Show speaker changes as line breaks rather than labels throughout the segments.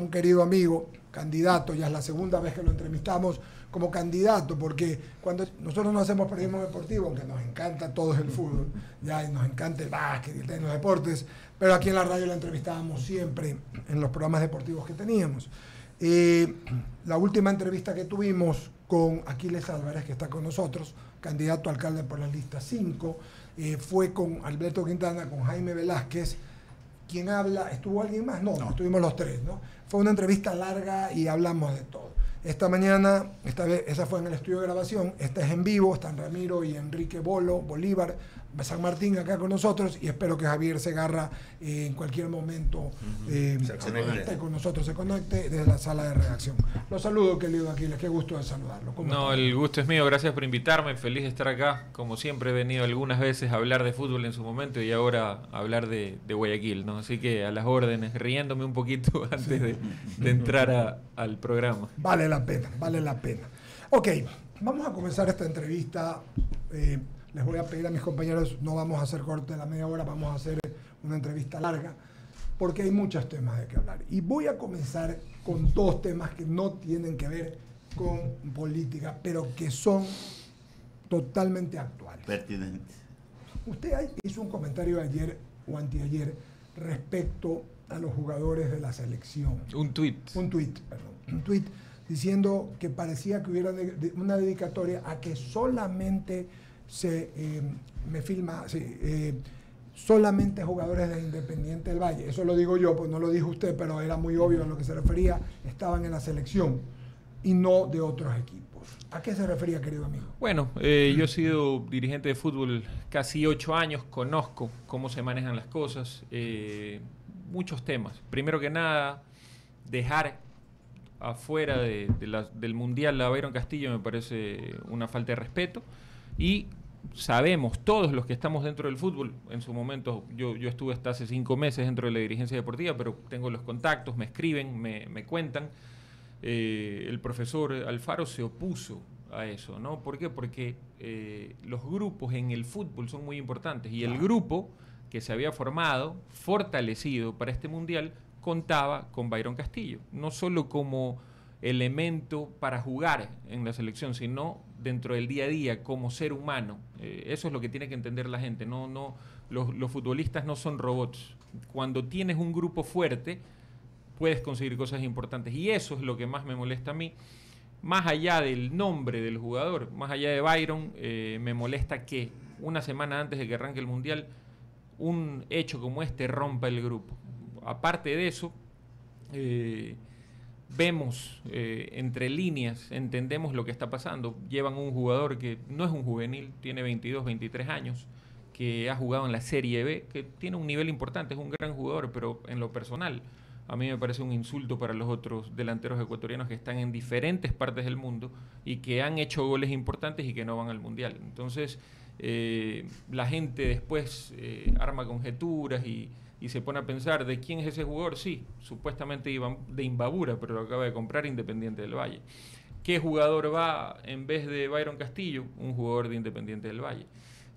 un querido amigo, candidato, ya es la segunda vez que lo entrevistamos como candidato, porque cuando nosotros no hacemos periodismo deportivo, aunque nos encanta todo el fútbol, ya nos encanta el básquet y los deportes, pero aquí en la radio la entrevistábamos siempre en los programas deportivos que teníamos. La última entrevista que tuvimos con Aquiles Álvarez, que está con nosotros, candidato a alcalde por la lista 5, fue con Alberto Quintana, con Jaime Velázquez. ¿Quién habla? ¿Estuvo alguien más? No, estuvimos los tres, ¿no? Fue una entrevista larga y hablamos de todo. Esta mañana, esta vez, esa fue en el estudio de grabación, esta es en vivo, están Ramiro y Enrique Bolívar, San Martín acá con nosotros, y espero que Javier Segarra en cualquier momento esté con nosotros, se conecte desde la sala de redacción. Los saludo, querido Aquiles, qué gusto de saludarlo.
No, el gusto es mío, gracias por invitarme, feliz de estar acá. Como siempre he venido algunas veces a hablar de fútbol en su momento y ahora a hablar de Guayaquil, ¿no? Así que a las órdenes, riéndome un poquito antes de entrar al programa.
Vale la pena, vale la pena. Ok, vamos a comenzar esta entrevista. Les voy a pedir a mis compañeros, no vamos a hacer corte de la media hora, vamos a hacer una entrevista larga, porque hay muchos temas de que hablar. Y voy a comenzar con dos temas que no tienen que ver con política, pero que son totalmente actuales.
Pertinentes.
Usted hizo un comentario ayer o anteayer respecto a los jugadores de la selección.
Un tuit,
diciendo que parecía que hubiera una dedicatoria a que solamente solamente jugadores de Independiente del Valle. Eso lo digo yo, pues no lo dijo usted, pero era muy obvio a lo que se refería. Estaban en la selección y no de otros equipos. ¿A qué se refería, querido amigo?
Bueno, yo he sido dirigente de fútbol casi 8 años, conozco cómo se manejan las cosas, muchos temas. Primero que nada, dejar afuera del Mundial a Byron Castillo me parece una falta de respeto, y sabemos, todos los que estamos dentro del fútbol, en su momento yo estuve hasta hace 5 meses dentro de la dirigencia deportiva, pero tengo los contactos, me escriben, me cuentan. El profesor Alfaro se opuso a eso, ¿no? ¿Por qué? Porque los grupos en el fútbol son muy importantes, y el grupo que se había formado, fortalecido para este mundial, contaba con Byron Castillo, no solo como elemento para jugar en la selección, sino dentro del día a día como ser humano. Eso es lo que tiene que entender la gente. Los futbolistas no son robots. Cuando tienes un grupo fuerte, puedes conseguir cosas importantes, y eso es lo que más me molesta a mí. Más allá del nombre del jugador, más allá de Byron, me molesta que una semana antes de que arranque el mundial, un hecho como este rompa el grupo. Aparte de eso, vemos entre líneas, entendemos lo que está pasando. Llevan un jugador que no es un juvenil, tiene 22, 23 años, que ha jugado en la Serie B, que tiene un nivel importante, es un gran jugador, pero en lo personal a mí me parece un insulto para los otros delanteros ecuatorianos que están en diferentes partes del mundo y que han hecho goles importantes y que no van al Mundial. Entonces, la gente después arma conjeturas y se pone a pensar de quién es ese jugador. Sí, supuestamente de Imbabura, pero lo acaba de comprar Independiente del Valle. ¿Qué jugador va en vez de Byron Castillo? Un jugador de Independiente del Valle.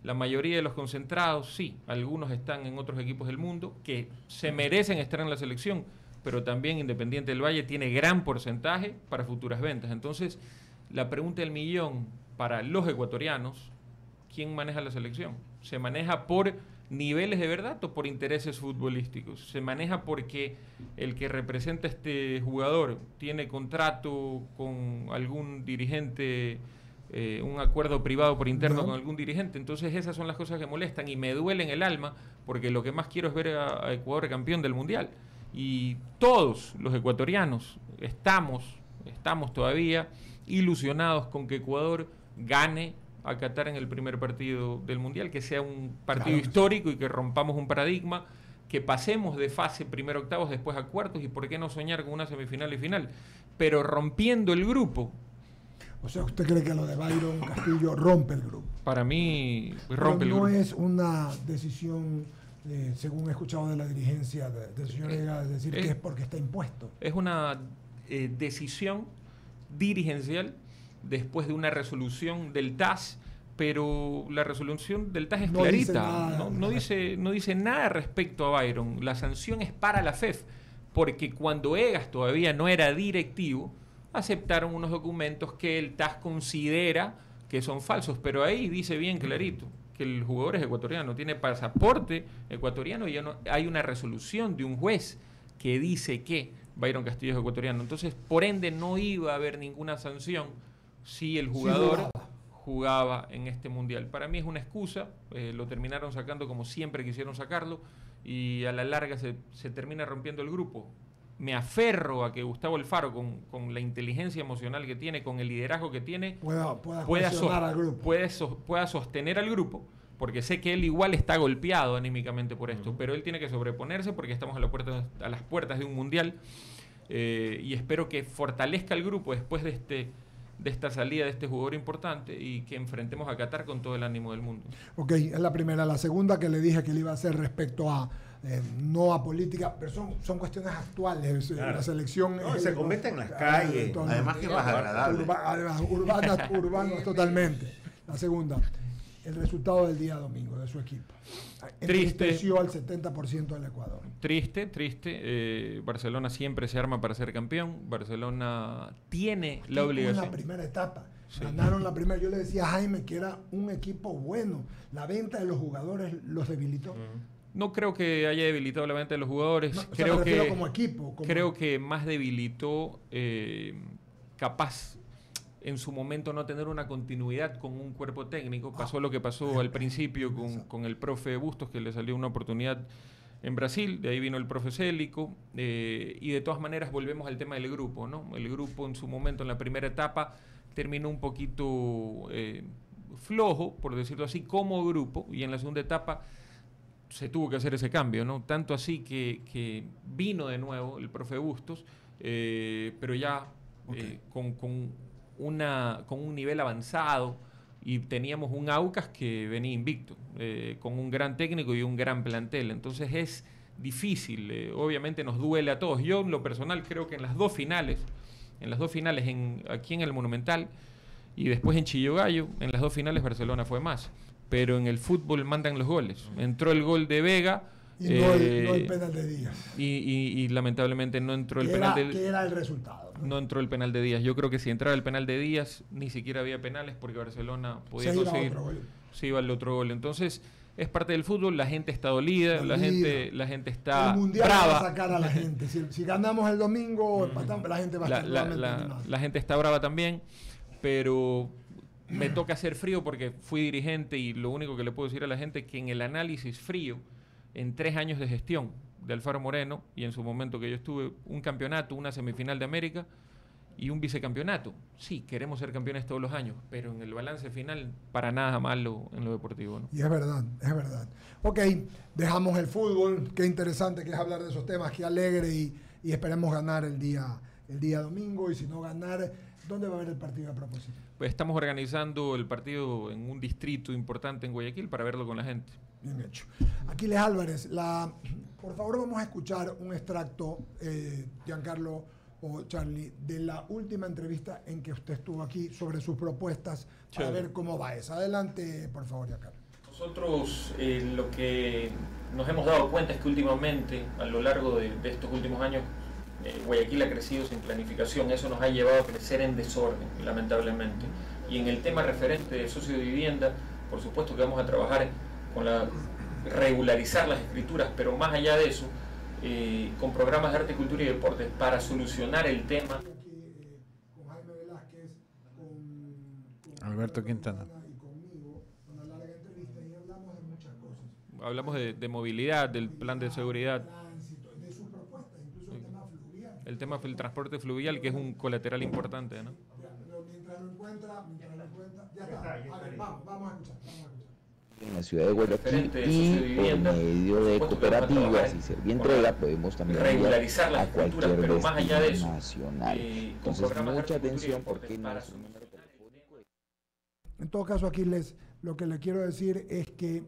La mayoría de los concentrados, sí, algunos están en otros equipos del mundo que se merecen estar en la selección, pero también Independiente del Valle tiene gran porcentaje para futuras ventas. Entonces, la pregunta del millón para los ecuatorianos: ¿quién maneja la selección? ¿Se maneja por niveles de verdad o por intereses futbolísticos? ¿Se maneja porque el que representa a este jugador tiene contrato con algún dirigente, un acuerdo privado por interno con algún dirigente? Entonces esas son las cosas que molestan y me duelen el alma, porque lo que más quiero es ver a Ecuador campeón del Mundial. Y todos los ecuatorianos estamos todavía ilusionados con que Ecuador gane a Qatar en el primer partido del Mundial, que sea un partido histórico y que rompamos un paradigma, que pasemos de fase primero octavos, después a cuartos, y por qué no soñar con una semifinal y final, pero rompiendo el grupo.
O sea, ¿usted cree que lo de Byron Castillo rompe el grupo?
Para mí rompe el grupo.
No es una decisión, según he escuchado de la dirigencia del señor Ega, decir que es porque está impuesto.
Es una decisión dirigencial después de una resolución del TAS, pero la resolución del TAS es clarita, no dice nada respecto a Byron. La sanción es para la FEF, porque cuando Egas todavía no era directivo, aceptaron unos documentos que el TAS considera que son falsos, pero ahí dice bien clarito que el jugador es ecuatoriano, tiene pasaporte ecuatoriano y ya no, hay una resolución de un juez que dice que Byron Castillo es ecuatoriano. Entonces, por ende, no iba a haber ninguna sanción si el jugador jugaba en este mundial. Para mí es una excusa, lo terminaron sacando como siempre quisieron sacarlo y a la larga se termina rompiendo el grupo. Me aferro a que Gustavo Alfaro, con la inteligencia emocional que tiene, con el liderazgo que tiene, pueda sostener al grupo, porque sé que él igual está golpeado anímicamente por esto, pero él tiene que sobreponerse porque estamos a las puertas de un mundial y espero que fortalezca el grupo después de esta salida de este jugador importante y que enfrentemos a Qatar con todo el ánimo del mundo.
Ok, es la primera. La segunda que le dije que le iba a hacer respecto a no a política, pero son cuestiones actuales. Claro. La selección
se convierte en las calles, además que es más agradable.
Urbanos totalmente. La segunda, el resultado del día domingo de su equipo.
Triste.
Entristeció al 70% del Ecuador.
Triste. Barcelona siempre se arma para ser campeón. Barcelona tiene la obligación.
En la primera etapa. Sí. Ganaron la primera. Yo le decía a Jaime que era un equipo bueno. La venta de los jugadores los debilitó.
No creo que haya debilitado la venta de los jugadores.
No,
creo que
como equipo.
Creo que más debilitó capaz en su momento no tener una continuidad con un cuerpo técnico. Pasó lo que pasó al principio con el profe Bustos, que le salió una oportunidad en Brasil, de ahí vino el profe Célico, y de todas maneras volvemos al tema del grupo, ¿no? El grupo en su momento, en la primera etapa, terminó un poquito flojo, por decirlo así, como grupo, y en la segunda etapa se tuvo que hacer ese cambio, ¿no? Tanto así que vino de nuevo el profe Bustos, pero ya con un nivel avanzado, y teníamos un Aucas que venía invicto, con un gran técnico y un gran plantel. Entonces es difícil, obviamente nos duele a todos. Yo en lo personal creo que en las dos finales aquí en el Monumental y después en Chillogallo, en las dos finales Barcelona fue más. Pero en el fútbol mandan los goles. Entró el gol de Vega.
Y no el penal de Díaz.
Y lamentablemente no entró el penal de Díaz.
¿Qué era el resultado?
No entró el penal de Díaz. Yo creo que si entraba el penal de Díaz, ni siquiera había penales porque Barcelona podía conseguir. Se iba al otro gol. Entonces, es parte del fútbol. La gente está dolida. La gente está
el mundial
brava.
Va a sacar a la gente. Si ganamos el domingo, la gente va a estar
la gente está brava también. Pero me toca hacer frío porque fui dirigente y lo único que le puedo decir a la gente es que en el análisis frío, en 3 años de gestión de Alfaro Moreno, y en su momento que yo estuve, un campeonato, una semifinal de América y un vicecampeonato. Sí, queremos ser campeones todos los años, pero en el balance final, para nada malo en lo deportivo, ¿no?
Y es verdad. Ok, dejamos el fútbol. Qué interesante que es hablar de esos temas, qué alegre, y esperemos ganar el día domingo, y si no ganar, ¿dónde va a haber el partido a propósito?
Pues estamos organizando el partido en un distrito importante en Guayaquil para verlo con la gente.
Bien hecho. Aquiles Álvarez, por favor vamos a escuchar un extracto, Giancarlo o Charlie, de la última entrevista en que usted estuvo aquí sobre sus propuestas, para ver cómo va esa. Adelante, por favor, Giancarlo.
Nosotros lo que nos hemos dado cuenta es que últimamente, a lo largo de estos últimos años, Guayaquil ha crecido sin planificación. Eso nos ha llevado a crecer en desorden, lamentablemente. Y en el tema referente de socio de vivienda, por supuesto que vamos a trabajar con regularizar las escrituras, pero más allá de eso, con programas de arte, cultura y deportes para solucionar el tema.
Con Jaime Velázquez, con
Alberto Quintana
y conmigo, una larga entrevista, y hablamos de muchas cosas.
Hablamos de movilidad, del plan de seguridad.
De sus propuestas, incluso el tema fluvial.
El tema del transporte fluvial, que es un colateral importante, ¿no?
Mientras lo encuentra, ya está. A ver, vamos a escuchar.
En la ciudad de Guayaquil y por medio de cooperativas y Servientrega podemos también
regularizar las
a cualquier
pero más allá de eso,
nacional. Entonces, mucha atención porque nuestro número telefónico.
En todo caso, Aquiles, lo que le quiero decir es que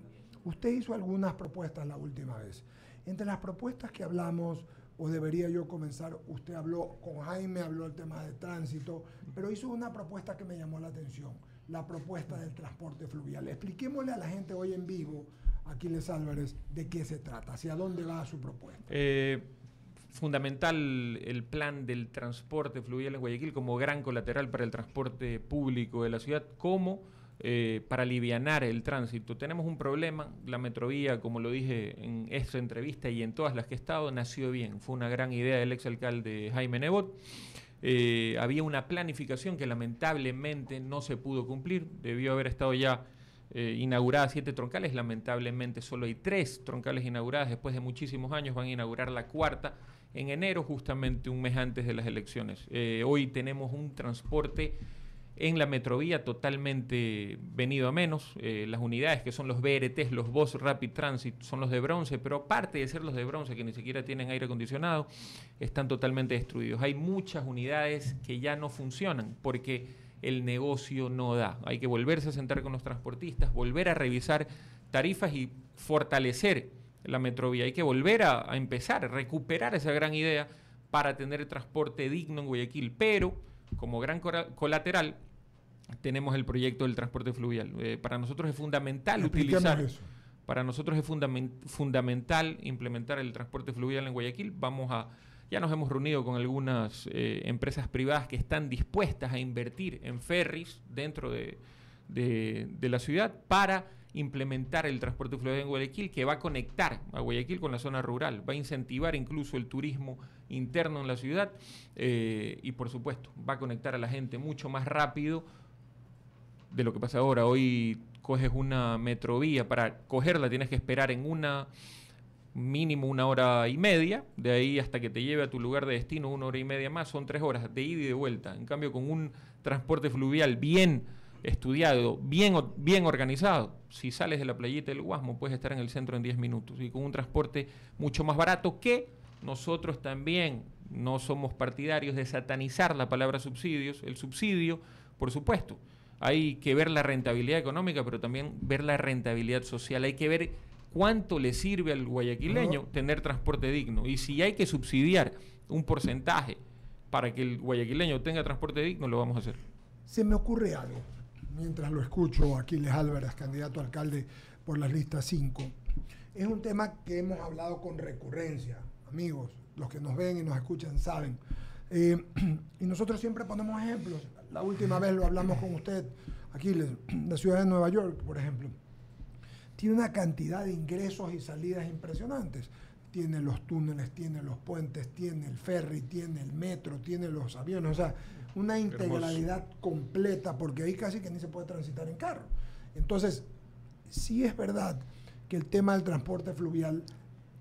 usted hizo algunas propuestas la última vez. Entre las propuestas que hablamos, o debería yo comenzar, usted habló con Jaime, habló del tema de tránsito, pero hizo una propuesta que me llamó la atención, la propuesta del transporte fluvial. Expliquémosle a la gente hoy en vivo, Aquiles Álvarez, de qué se trata, hacia dónde va su propuesta.
fundamental el plan del transporte fluvial en Guayaquil como gran colateral para el transporte público de la ciudad, como para alivianar el tránsito. Tenemos un problema, la Metrovía, como lo dije en esta entrevista y en todas las que he estado, nació bien. Fue una gran idea del exalcalde Jaime Nebot. Había una planificación que lamentablemente no se pudo cumplir. Debió haber estado ya inauguradas 7 troncales. Lamentablemente solo hay 3 troncales inauguradas. Después de muchísimos años van a inaugurar la 4ª en enero, justamente un mes antes de las elecciones. Hoy tenemos un transporte en la Metrovía totalmente venido a menos. Las unidades que son los BRTs, los Bus Rapid Transit, son los de bronce, pero aparte de ser los de bronce, que ni siquiera tienen aire acondicionado, están totalmente destruidos. Hay muchas unidades que ya no funcionan porque el negocio no da. Hay que volverse a sentar con los transportistas, volver a revisar tarifas y fortalecer la Metrovía. Hay que volver a empezar, a recuperar esa gran idea para tener transporte digno en Guayaquil, pero como gran colateral tenemos el proyecto del transporte fluvial. Para nosotros es fundamental fundamental implementar el transporte fluvial en Guayaquil. Ya nos hemos reunido con algunas empresas privadas que están dispuestas a invertir en ferries dentro de la ciudad para implementar el transporte fluvial en Guayaquil, que va a conectar a Guayaquil con la zona rural, va a incentivar incluso el turismo interno en la ciudad y por supuesto va a conectar a la gente mucho más rápido de lo que pasa ahora. Hoy coges una Metrovía, para cogerla tienes que esperar en mínimo 1 hora y media, de ahí hasta que te lleve a tu lugar de destino 1 hora y media más, son 3 horas de ida y de vuelta. En cambio, con un transporte fluvial bien estudiado, bien organizado, si sales de la playita del Guasmo puedes estar en el centro en 10 minutos, y con un transporte mucho más barato, que nosotros también no somos partidarios de satanizar la palabra subsidios. El subsidio, por supuesto, hay que ver la rentabilidad económica, pero también ver la rentabilidad social. Hay que ver cuánto le sirve al guayaquileño tener transporte digno, y si hay que subsidiar un porcentaje para que el guayaquileño tenga transporte digno, lo vamos a hacer.
Se me ocurre algo, mientras lo escucho, Aquiles Álvarez, candidato a alcalde por las listas 5. Es un tema que hemos hablado con recurrencia, amigos, los que nos ven y nos escuchan saben. Y nosotros siempre ponemos ejemplos. La última vez lo hablamos con usted, Aquiles, la ciudad de Nueva York, por ejemplo. Tiene una cantidad de ingresos y salidas impresionantes. Tiene los túneles, tiene los puentes, tiene el ferry, tiene el metro, tiene los aviones. O sea, una integralidad completa, porque ahí casi que ni se puede transitar en carro. Entonces, sí es verdad que el tema del transporte fluvial,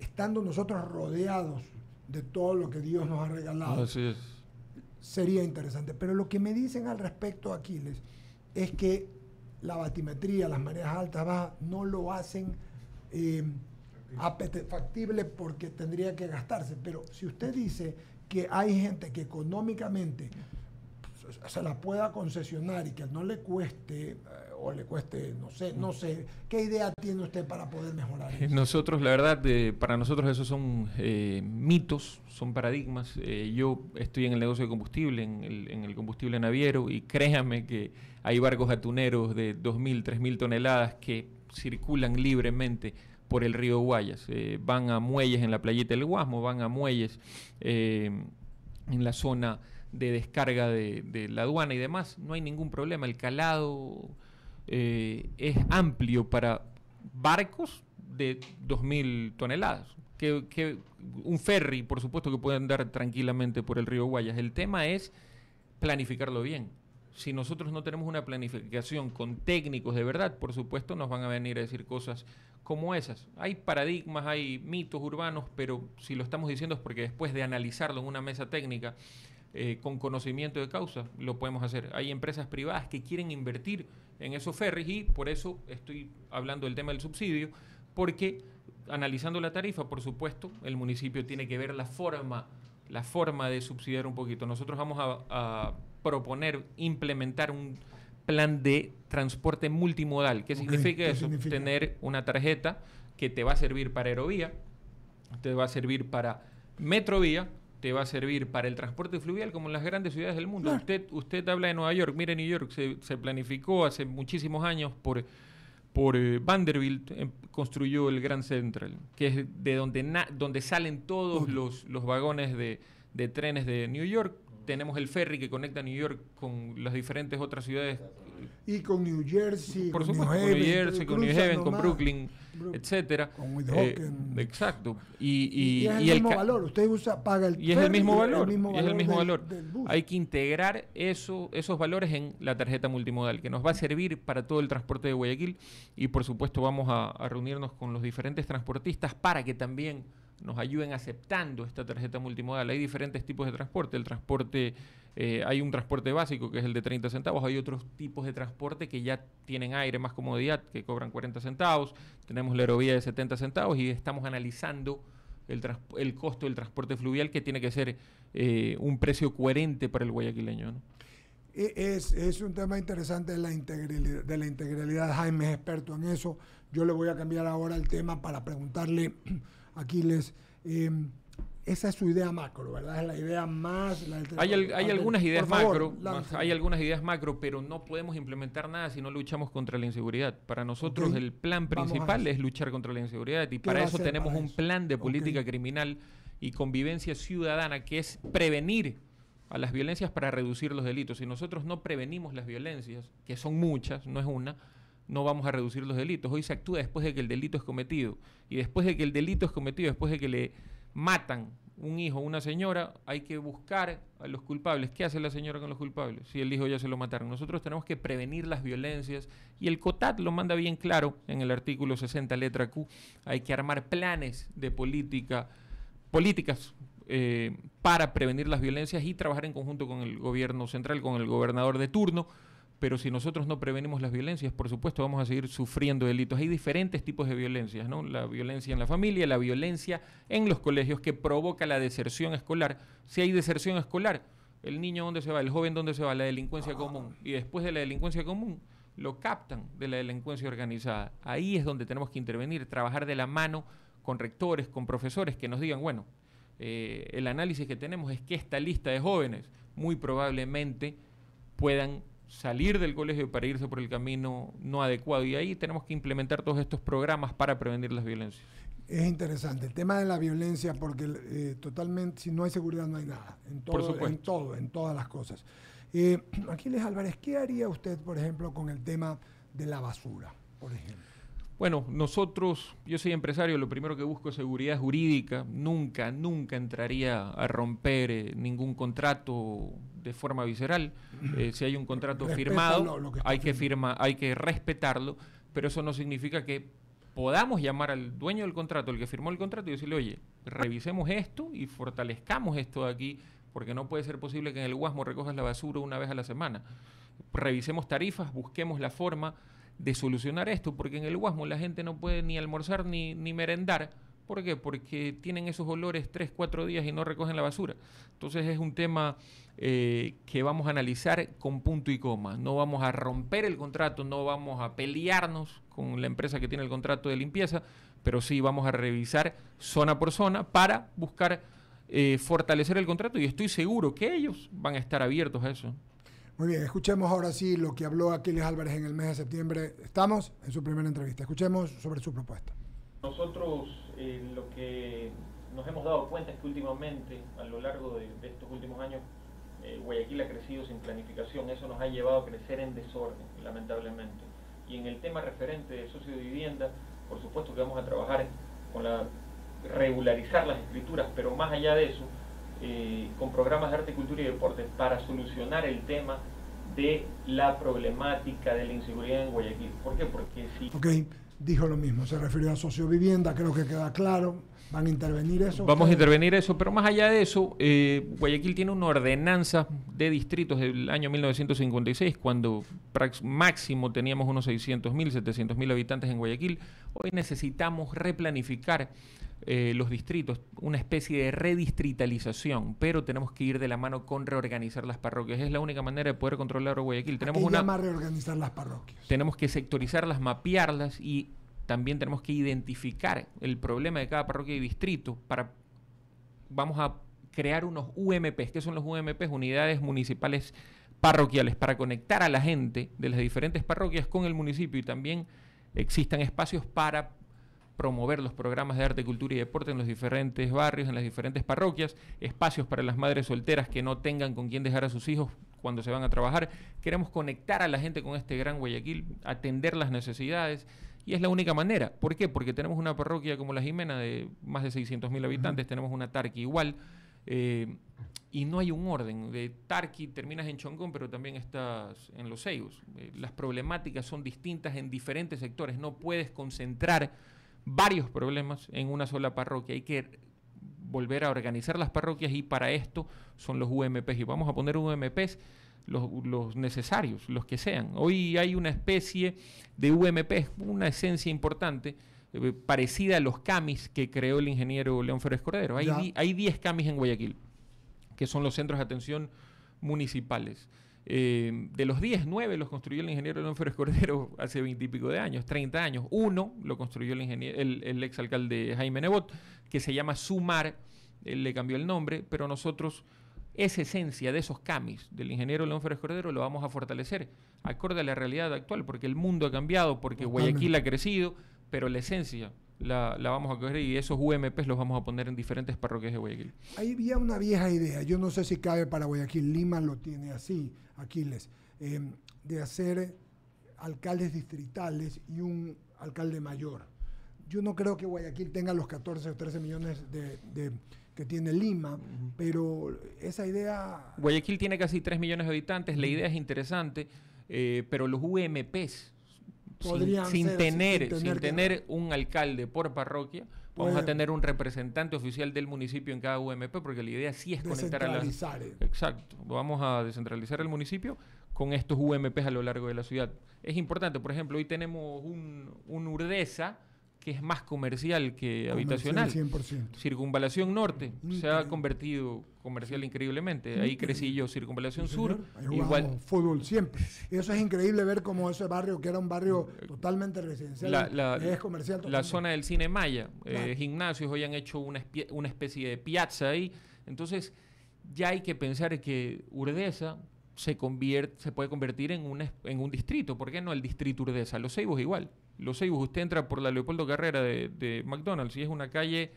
estando nosotros rodeados de todo lo que Dios nos ha regalado,
así es,
sería interesante. Pero lo que me dicen al respecto, Aquiles, es que la batimetría, las mareas altas, bajas, no lo hacen factible porque tendría que gastarse. Pero si usted dice que hay gente que económicamente se la pueda concesionar y que no le cueste o le cueste, no sé, ¿qué idea tiene usted para poder mejorar eso?
Nosotros, la verdad, para nosotros esos son mitos, son paradigmas. Yo estoy en el negocio de combustible, en el combustible naviero, y créanme que hay barcos atuneros de 2.000, 3.000 toneladas que circulan libremente por el río Guayas. Van a muelles en la playita del Guasmo, van a muelles en la zona de descarga de la aduana y demás. No hay ningún problema. El calado es amplio para barcos de 2.000 toneladas. Que un ferry, por supuesto, que puede andar tranquilamente por el río Guayas. El tema es planificarlo bien. Si nosotros no tenemos una planificación con técnicos de verdad, por supuesto nos van a venir a decir cosas como esas. Hay paradigmas, hay mitos urbanos, pero si lo estamos diciendo es porque después de analizarlo en una mesa técnica con conocimiento de causa, lo podemos hacer. Hay empresas privadas que quieren invertir en esos ferries, y por eso estoy hablando del tema del subsidio, porque analizando la tarifa, por supuesto, el municipio tiene que ver la forma de subsidiar un poquito. Nosotros vamos a proponer implementar un plan de transporte multimodal. ¿Qué significa eso? Tener una tarjeta que te va a servir para aerovía, te va a servir para metrovía, te va a servir para el transporte fluvial, como en las grandes ciudades del mundo. Claro. Usted habla de Nueva York. Mire, New York se planificó hace muchísimos años por por Vanderbilt construyó el Grand Central, que es de donde salen todos los vagones de trenes de New York. Tenemos el ferry que conecta New York con las diferentes otras ciudades.
Y con New Jersey,
por supuesto, con New Jersey, con New Haven, con Brooklyn, etcétera.
Con Weehawken.
Exacto.
Y es el mismo valor. Usted paga el ferry.
Y es el mismo valor.
Y es el mismo valor. Del bus.
Hay que integrar esos valores en la tarjeta multimodal, que nos va a servir para todo el transporte de Guayaquil. Y por supuesto vamos a reunirnos con los diferentes transportistas para que también nos ayuden aceptando esta tarjeta multimodal. Hay diferentes tipos de transporte. El transporte, hay un transporte básico que es el de 30 centavos, hay otros tipos de transporte que ya tienen aire, más comodidad, que cobran 40 centavos, tenemos la aerovía de 70 centavos y estamos analizando el costo del transporte fluvial, que tiene que ser un precio coherente para el guayaquileño, ¿no?
Es un tema interesante de la integralidad. Jaime es experto en eso. Yo le voy a cambiar ahora el tema para preguntarle, Aquiles, esa es su idea macro, ¿verdad? Es la idea más...
Hay algunas ideas macro, hay algunas ideas macro, pero no podemos implementar nada si no luchamos contra la inseguridad. Para nosotros el plan principal es luchar contra la inseguridad, y para eso tenemos un plan de política criminal y convivencia ciudadana, que es prevenir a las violencias para reducir los delitos. Si nosotros no prevenimos las violencias, que son muchas, no es una, no vamos a reducir los delitos. Hoy se actúa después de que el delito es cometido, y después de que el delito es cometido, después de que le matan un hijo o una señora, hay que buscar a los culpables. ¿Qué hace la señora con los culpables? Si el hijo ya se lo mataron. Nosotros tenemos que prevenir las violencias, y el COTAT lo manda bien claro en el artículo 60, letra Q. Hay que armar planes de políticas para prevenir las violencias y trabajar en conjunto con el gobierno central, con el gobernador de turno. Pero si nosotros no prevenimos las violencias, por supuesto vamos a seguir sufriendo delitos. Hay diferentes tipos de violencias, ¿no? La violencia en la familia, la violencia en los colegios, que provoca la deserción escolar. Si hay deserción escolar, el niño ¿dónde se va? El joven ¿dónde se va? La delincuencia común. Y después de la delincuencia común, lo captan de la delincuencia organizada. Ahí es donde tenemos que intervenir, trabajar de la mano con rectores, con profesores, que nos digan, bueno, el análisis que tenemos es que esta lista de jóvenes muy probablemente puedan salir del colegio para irse por el camino no adecuado, y ahí tenemos que implementar todos estos programas para prevenir las violencias.
Es interesante el tema de la violencia, porque totalmente, si no hay seguridad no hay nada, en todas las cosas. Aquiles Álvarez, ¿qué haría usted, por ejemplo, con el tema de la basura, por ejemplo?
Bueno, yo soy empresario, lo primero que busco es seguridad jurídica. Nunca firmaría ningún contrato de forma visceral. Si hay un contrato firmado, hay que respetarlo, pero eso no significa que podamos llamar al dueño del contrato, el que firmó el contrato, y decirle, oye, revisemos esto y fortalezcamos esto de aquí, porque no puede ser posible que en el Guasmo recojas la basura una vez a la semana. Revisemos tarifas, busquemos la forma de solucionar esto, porque en el Guasmo la gente no puede ni almorzar ni merendar. ¿Por qué? Porque tienen esos olores 3, 4 días y no recogen la basura. Entonces es un tema que vamos a analizar con punto y coma. No vamos a romper el contrato, no vamos a pelearnos con la empresa que tiene el contrato de limpieza, pero sí vamos a revisar zona por zona para buscar fortalecer el contrato, y estoy seguro que ellos van a estar abiertos a eso.
Muy bien, escuchemos ahora sí lo que habló Aquiles Álvarez en el mes de septiembre. Estamos en su primera entrevista. Escuchemos sobre su propuesta.
Nosotros lo que nos hemos dado cuenta es que últimamente, a lo largo de estos últimos años, Guayaquil ha crecido sin planificación. Eso nos ha llevado a crecer en desorden, lamentablemente. Y en el tema referente de socio de vivienda, por supuesto que vamos a trabajar con regularizar las escrituras, pero más allá de eso, con programas de arte, cultura y deporte para solucionar el tema de la problemática de la inseguridad en Guayaquil. ¿Por qué? Porque sí.
Ok, dijo lo mismo, se refirió a sociovivienda, creo que queda claro. ¿Van a intervenir eso?
Vamos a intervenir eso, pero más allá de eso, Guayaquil tiene una ordenanza de distritos del año 1956, cuando máximo teníamos unos 600.000, 700.000 habitantes en Guayaquil. Hoy necesitamos replanificar los distritos, una especie de redistritalización, pero tenemos que ir de la mano con reorganizar las parroquias. Es la única manera de poder controlar a Guayaquil.
¿Qué llama reorganizar las parroquias?
Tenemos que sectorizarlas, mapearlas, y también tenemos que identificar el problema de cada parroquia y distrito. Vamos a crear unos UMPs. ¿Qué son los UMPs? Unidades municipales parroquiales, para conectar a la gente de las diferentes parroquias con el municipio, y también existan espacios para promover los programas de arte, cultura y deporte en los diferentes barrios, en las diferentes parroquias, espacios para las madres solteras que no tengan con quién dejar a sus hijos cuando se van a trabajar. Queremos conectar a la gente con este gran Guayaquil, atender las necesidades, y es la única manera. ¿Por qué? Porque tenemos una parroquia como La Jimena de más de 600.000 habitantes, tenemos una Tarqui igual, y no hay un orden. De Tarqui terminas en Chongón, pero también estás en Los Ceibos. Las problemáticas son distintas en diferentes sectores, no puedes concentrar varios problemas en una sola parroquia. Hay que volver a organizar las parroquias, y para esto son los UMPs, y vamos a poner UMPs los necesarios, los que sean. Hoy hay una especie de UMPs, una esencia importante, parecida a los CAMIS que creó el ingeniero León Férez Cordero. Hay 10 CAMIS en Guayaquil, que son los centros de atención municipales. De los 10, 9 los construyó el ingeniero León Férez Cordero hace 20 y pico de años, 30 años. Uno lo construyó el exalcalde Jaime Nebot, que se llama Sumar. Él le cambió el nombre, pero nosotros esa esencia de esos CAMIS del ingeniero León Férez Cordero lo vamos a fortalecer acorde a la realidad actual, porque el mundo ha cambiado, porque Guayaquil ha crecido, pero la esencia la vamos a coger, y esos UMPs los vamos a poner en diferentes parroquias de Guayaquil.
Ahí había una vieja idea, yo no sé si cabe para Guayaquil, Lima lo tiene así, Aquiles, de hacer alcaldes distritales y un alcalde mayor. Yo no creo que Guayaquil tenga los 14 o 13 millones que tiene Lima, pero esa idea...
Guayaquil tiene casi 3 millones de habitantes, la idea es interesante, pero los UMPs, sin tener un alcalde por parroquia, vamos a tener un representante oficial del municipio en cada UMP, porque la idea sí es conectar a las... Exacto, vamos a descentralizar el municipio con estos UMPs a lo largo de la ciudad. Es importante, por ejemplo, hoy tenemos un Urdesa que es más comercial que habitacional.
100%.
Circunvalación Norte se ha convertido comercial increíblemente. Ahí crecí yo. Circunvalación Sur,
igual. Fútbol siempre. Eso es increíble ver cómo ese barrio, que era un barrio totalmente residencial, es comercial.
La zona del Cine Maya, gimnasios, hoy han hecho una especie de piazza ahí. Entonces, ya hay que pensar que Urdesa se puede convertir en un distrito. ¿Por qué no el distrito Urdesa? Los Ceibos igual. Los Ceibos, usted entra por la Leopoldo Carrera de McDonald's y es una calle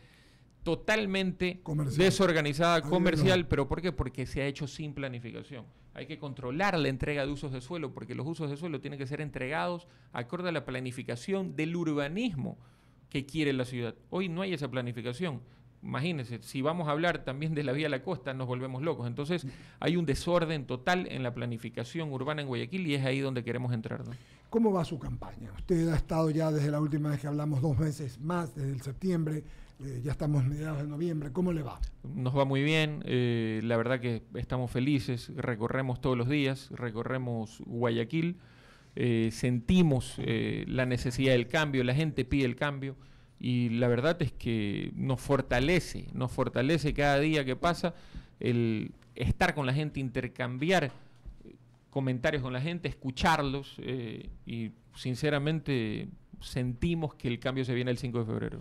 totalmente desorganizada, comercial, pero ¿por qué? Porque se ha hecho sin planificación. Hay que controlar la entrega de usos de suelo, porque los usos de suelo tienen que ser entregados acorde a la planificación del urbanismo que quiere la ciudad. Hoy no hay esa planificación. Imagínense, si vamos a hablar también de la vía a la costa, nos volvemos locos. Entonces, hay un desorden total en la planificación urbana en Guayaquil, y es ahí donde queremos entrar, ¿no?
¿Cómo va su campaña? Usted ha estado ya desde la última vez que hablamos 2 meses más, desde el septiembre, ya estamos mediados de noviembre. ¿Cómo le va?
Nos va muy bien, la verdad que estamos felices, recorremos todos los días, recorremos Guayaquil, sentimos la necesidad del cambio, la gente pide el cambio, y la verdad es que nos fortalece cada día que pasa el estar con la gente, intercambiar comentarios con la gente, escucharlos, y sinceramente sentimos que el cambio se viene el 5 de febrero.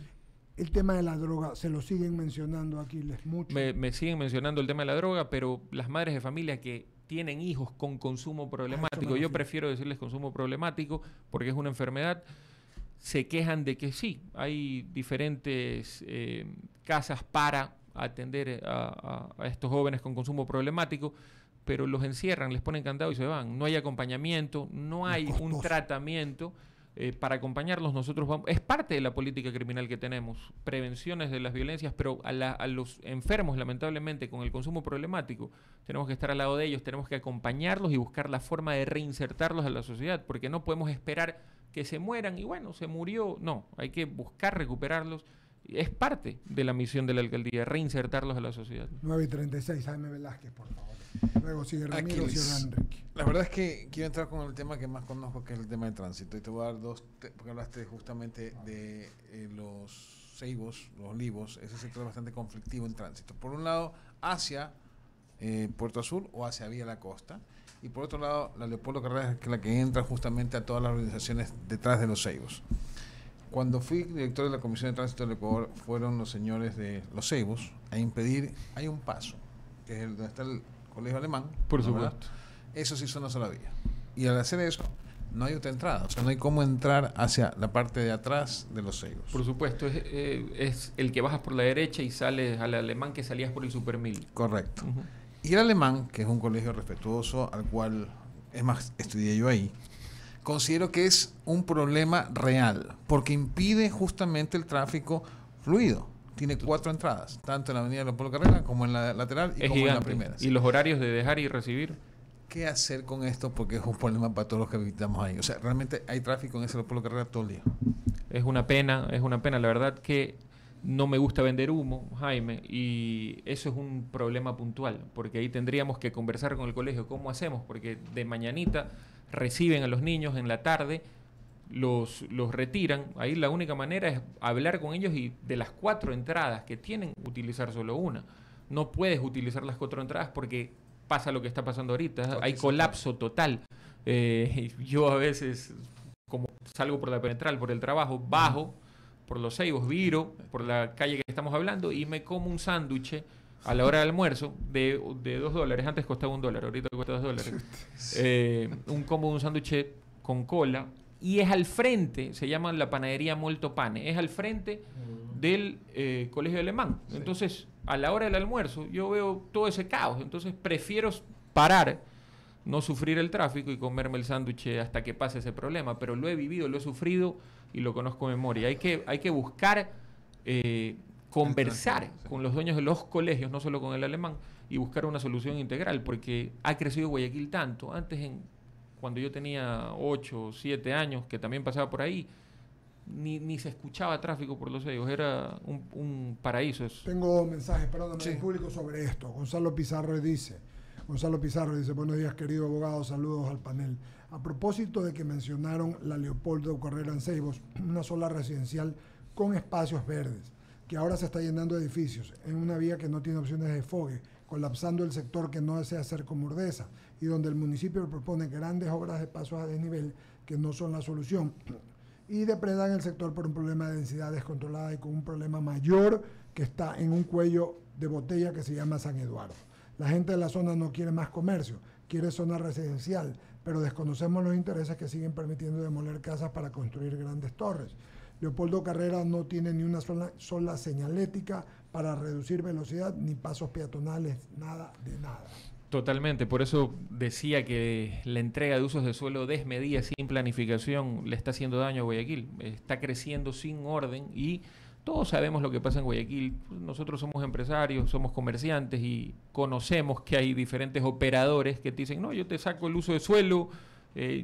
El tema de la droga, ¿se lo siguen mencionando aquí mucho?
Me siguen mencionando el tema de la droga, pero las madres de familia que tienen hijos con consumo problemático, yo prefiero decirles consumo problemático porque es una enfermedad, se quejan de que sí, hay diferentes casas para atender a estos jóvenes con consumo problemático, pero los encierran, les ponen candado y se van. No hay acompañamiento, no hay un tratamiento para acompañarlos. Nosotros vamos, es parte de la política criminal que tenemos, prevenciones de las violencias, pero a los enfermos, lamentablemente, con el consumo problemático, tenemos que estar al lado de ellos, tenemos que acompañarlos y buscar la forma de reinsertarlos a la sociedad, porque no podemos esperar que se mueran y bueno, se murió. No, hay que buscar recuperarlos. Es parte de la misión de la alcaldía, reinsertarlos a la sociedad.
9:36, Jaime Velázquez, por favor. Luego sigue Ramiro, sigue Enrique.
La verdad es que quiero entrar con el tema que más conozco, que es el tema de tránsito. Y te voy a dar dos, porque hablaste justamente de los Ceibos, los Olivos. Ese sector es bastante conflictivo en tránsito. Por un lado, hacia Puerto Azul o hacia Vía la Costa. Y por otro lado, la Leopoldo Carrera, que es la que entra justamente a todas las organizaciones detrás de los Ceibos. Cuando fui director de la Comisión de Tránsito del Ecuador, fueron los señores de los Ceibos a impedir, hay un paso, que es donde está el colegio alemán.
Por supuesto.
Eso sí son una sola vía. Y al hacer eso, no hay otra entrada. O sea, no hay cómo entrar hacia la parte de atrás de los Seibos.
Por supuesto, es el que bajas por la derecha y sales al Alemán, que salías por el Super 1000.
Correcto. Y el Alemán, que es un colegio respetuoso, al cual, es más, estudié yo ahí, considero que es un problema real, porque impide justamente el tráfico fluido. Tiene 4 entradas, tanto en la avenida Leopoldo Carrera como en la lateral y
Es
como
gigante.
en la primera.
Y los horarios de dejar y recibir.
¿Qué hacer con esto? Porque es un problema para todos los que visitamos ahí. O sea, realmente hay tráfico en ese Leopoldo Carrera todo el día.
Es una pena. La verdad que no me gusta vender humo, Jaime, y eso es un problema puntual, porque ahí tendríamos que conversar con el colegio cómo hacemos, porque de mañanita reciben a los niños, en la tarde los retiran. Ahí la única manera es hablar con ellos y de las 4 entradas que tienen, utilizar solo una. No puedes utilizar las 4 entradas porque pasa lo que está pasando ahorita. Hay colapso total. Yo a veces, como salgo por la Penetral, por el trabajo, bajo por los Seibos, viro por la calle que estamos hablando y me como un sándwich a la hora del almuerzo de $2. Antes costaba $1, ahorita cuesta $2. Un sándwich con cola, y es al frente, se llama la panadería Molto Pane, es al frente del colegio alemán. Entonces, a la hora del almuerzo, yo veo todo ese caos. Entonces, prefiero parar, no sufrir el tráfico y comerme el sándwich hasta que pase ese problema. Pero lo he vivido, lo he sufrido y lo conozco de memoria. Hay que buscar conversar con los dueños de los colegios, no solo con el alemán, y buscar una solución integral, porque ha crecido Guayaquil tanto. Antes, cuando yo tenía 8 o 7 años, que también pasaba por ahí, ni se escuchaba tráfico por los Seibos, era un paraíso eso.
Tengo mensajes, perdóname, del público sobre esto. Gonzalo Pizarro dice, buenos días querido abogado, saludos al panel. A propósito de que mencionaron la Leopoldo Carrera en Seibos, una sola residencial con espacios verdes, que ahora se está llenando de edificios, en una vía que no tiene opciones de desfogue, colapsando el sector que no desea ser como Urdesa, y donde el municipio propone grandes obras de pasos a desnivel que no son la solución, y depredan el sector por un problema de densidad descontrolada y con un problema mayor que está en un cuello de botella que se llama San Eduardo. La gente de la zona no quiere más comercio, quiere zona residencial, pero desconocemos los intereses que siguen permitiendo demoler casas para construir grandes torres. Leopoldo Carrera no tiene ni una sola señalética para reducir velocidad, ni pasos peatonales, nada de nada.
Totalmente, por eso decía que la entrega de usos de suelo desmedida, sin planificación, le está haciendo daño a Guayaquil. Está creciendo sin orden y todos sabemos lo que pasa en Guayaquil. Nosotros somos empresarios, somos comerciantes y conocemos que hay diferentes operadores que te dicen, no, yo te saco el uso de suelo,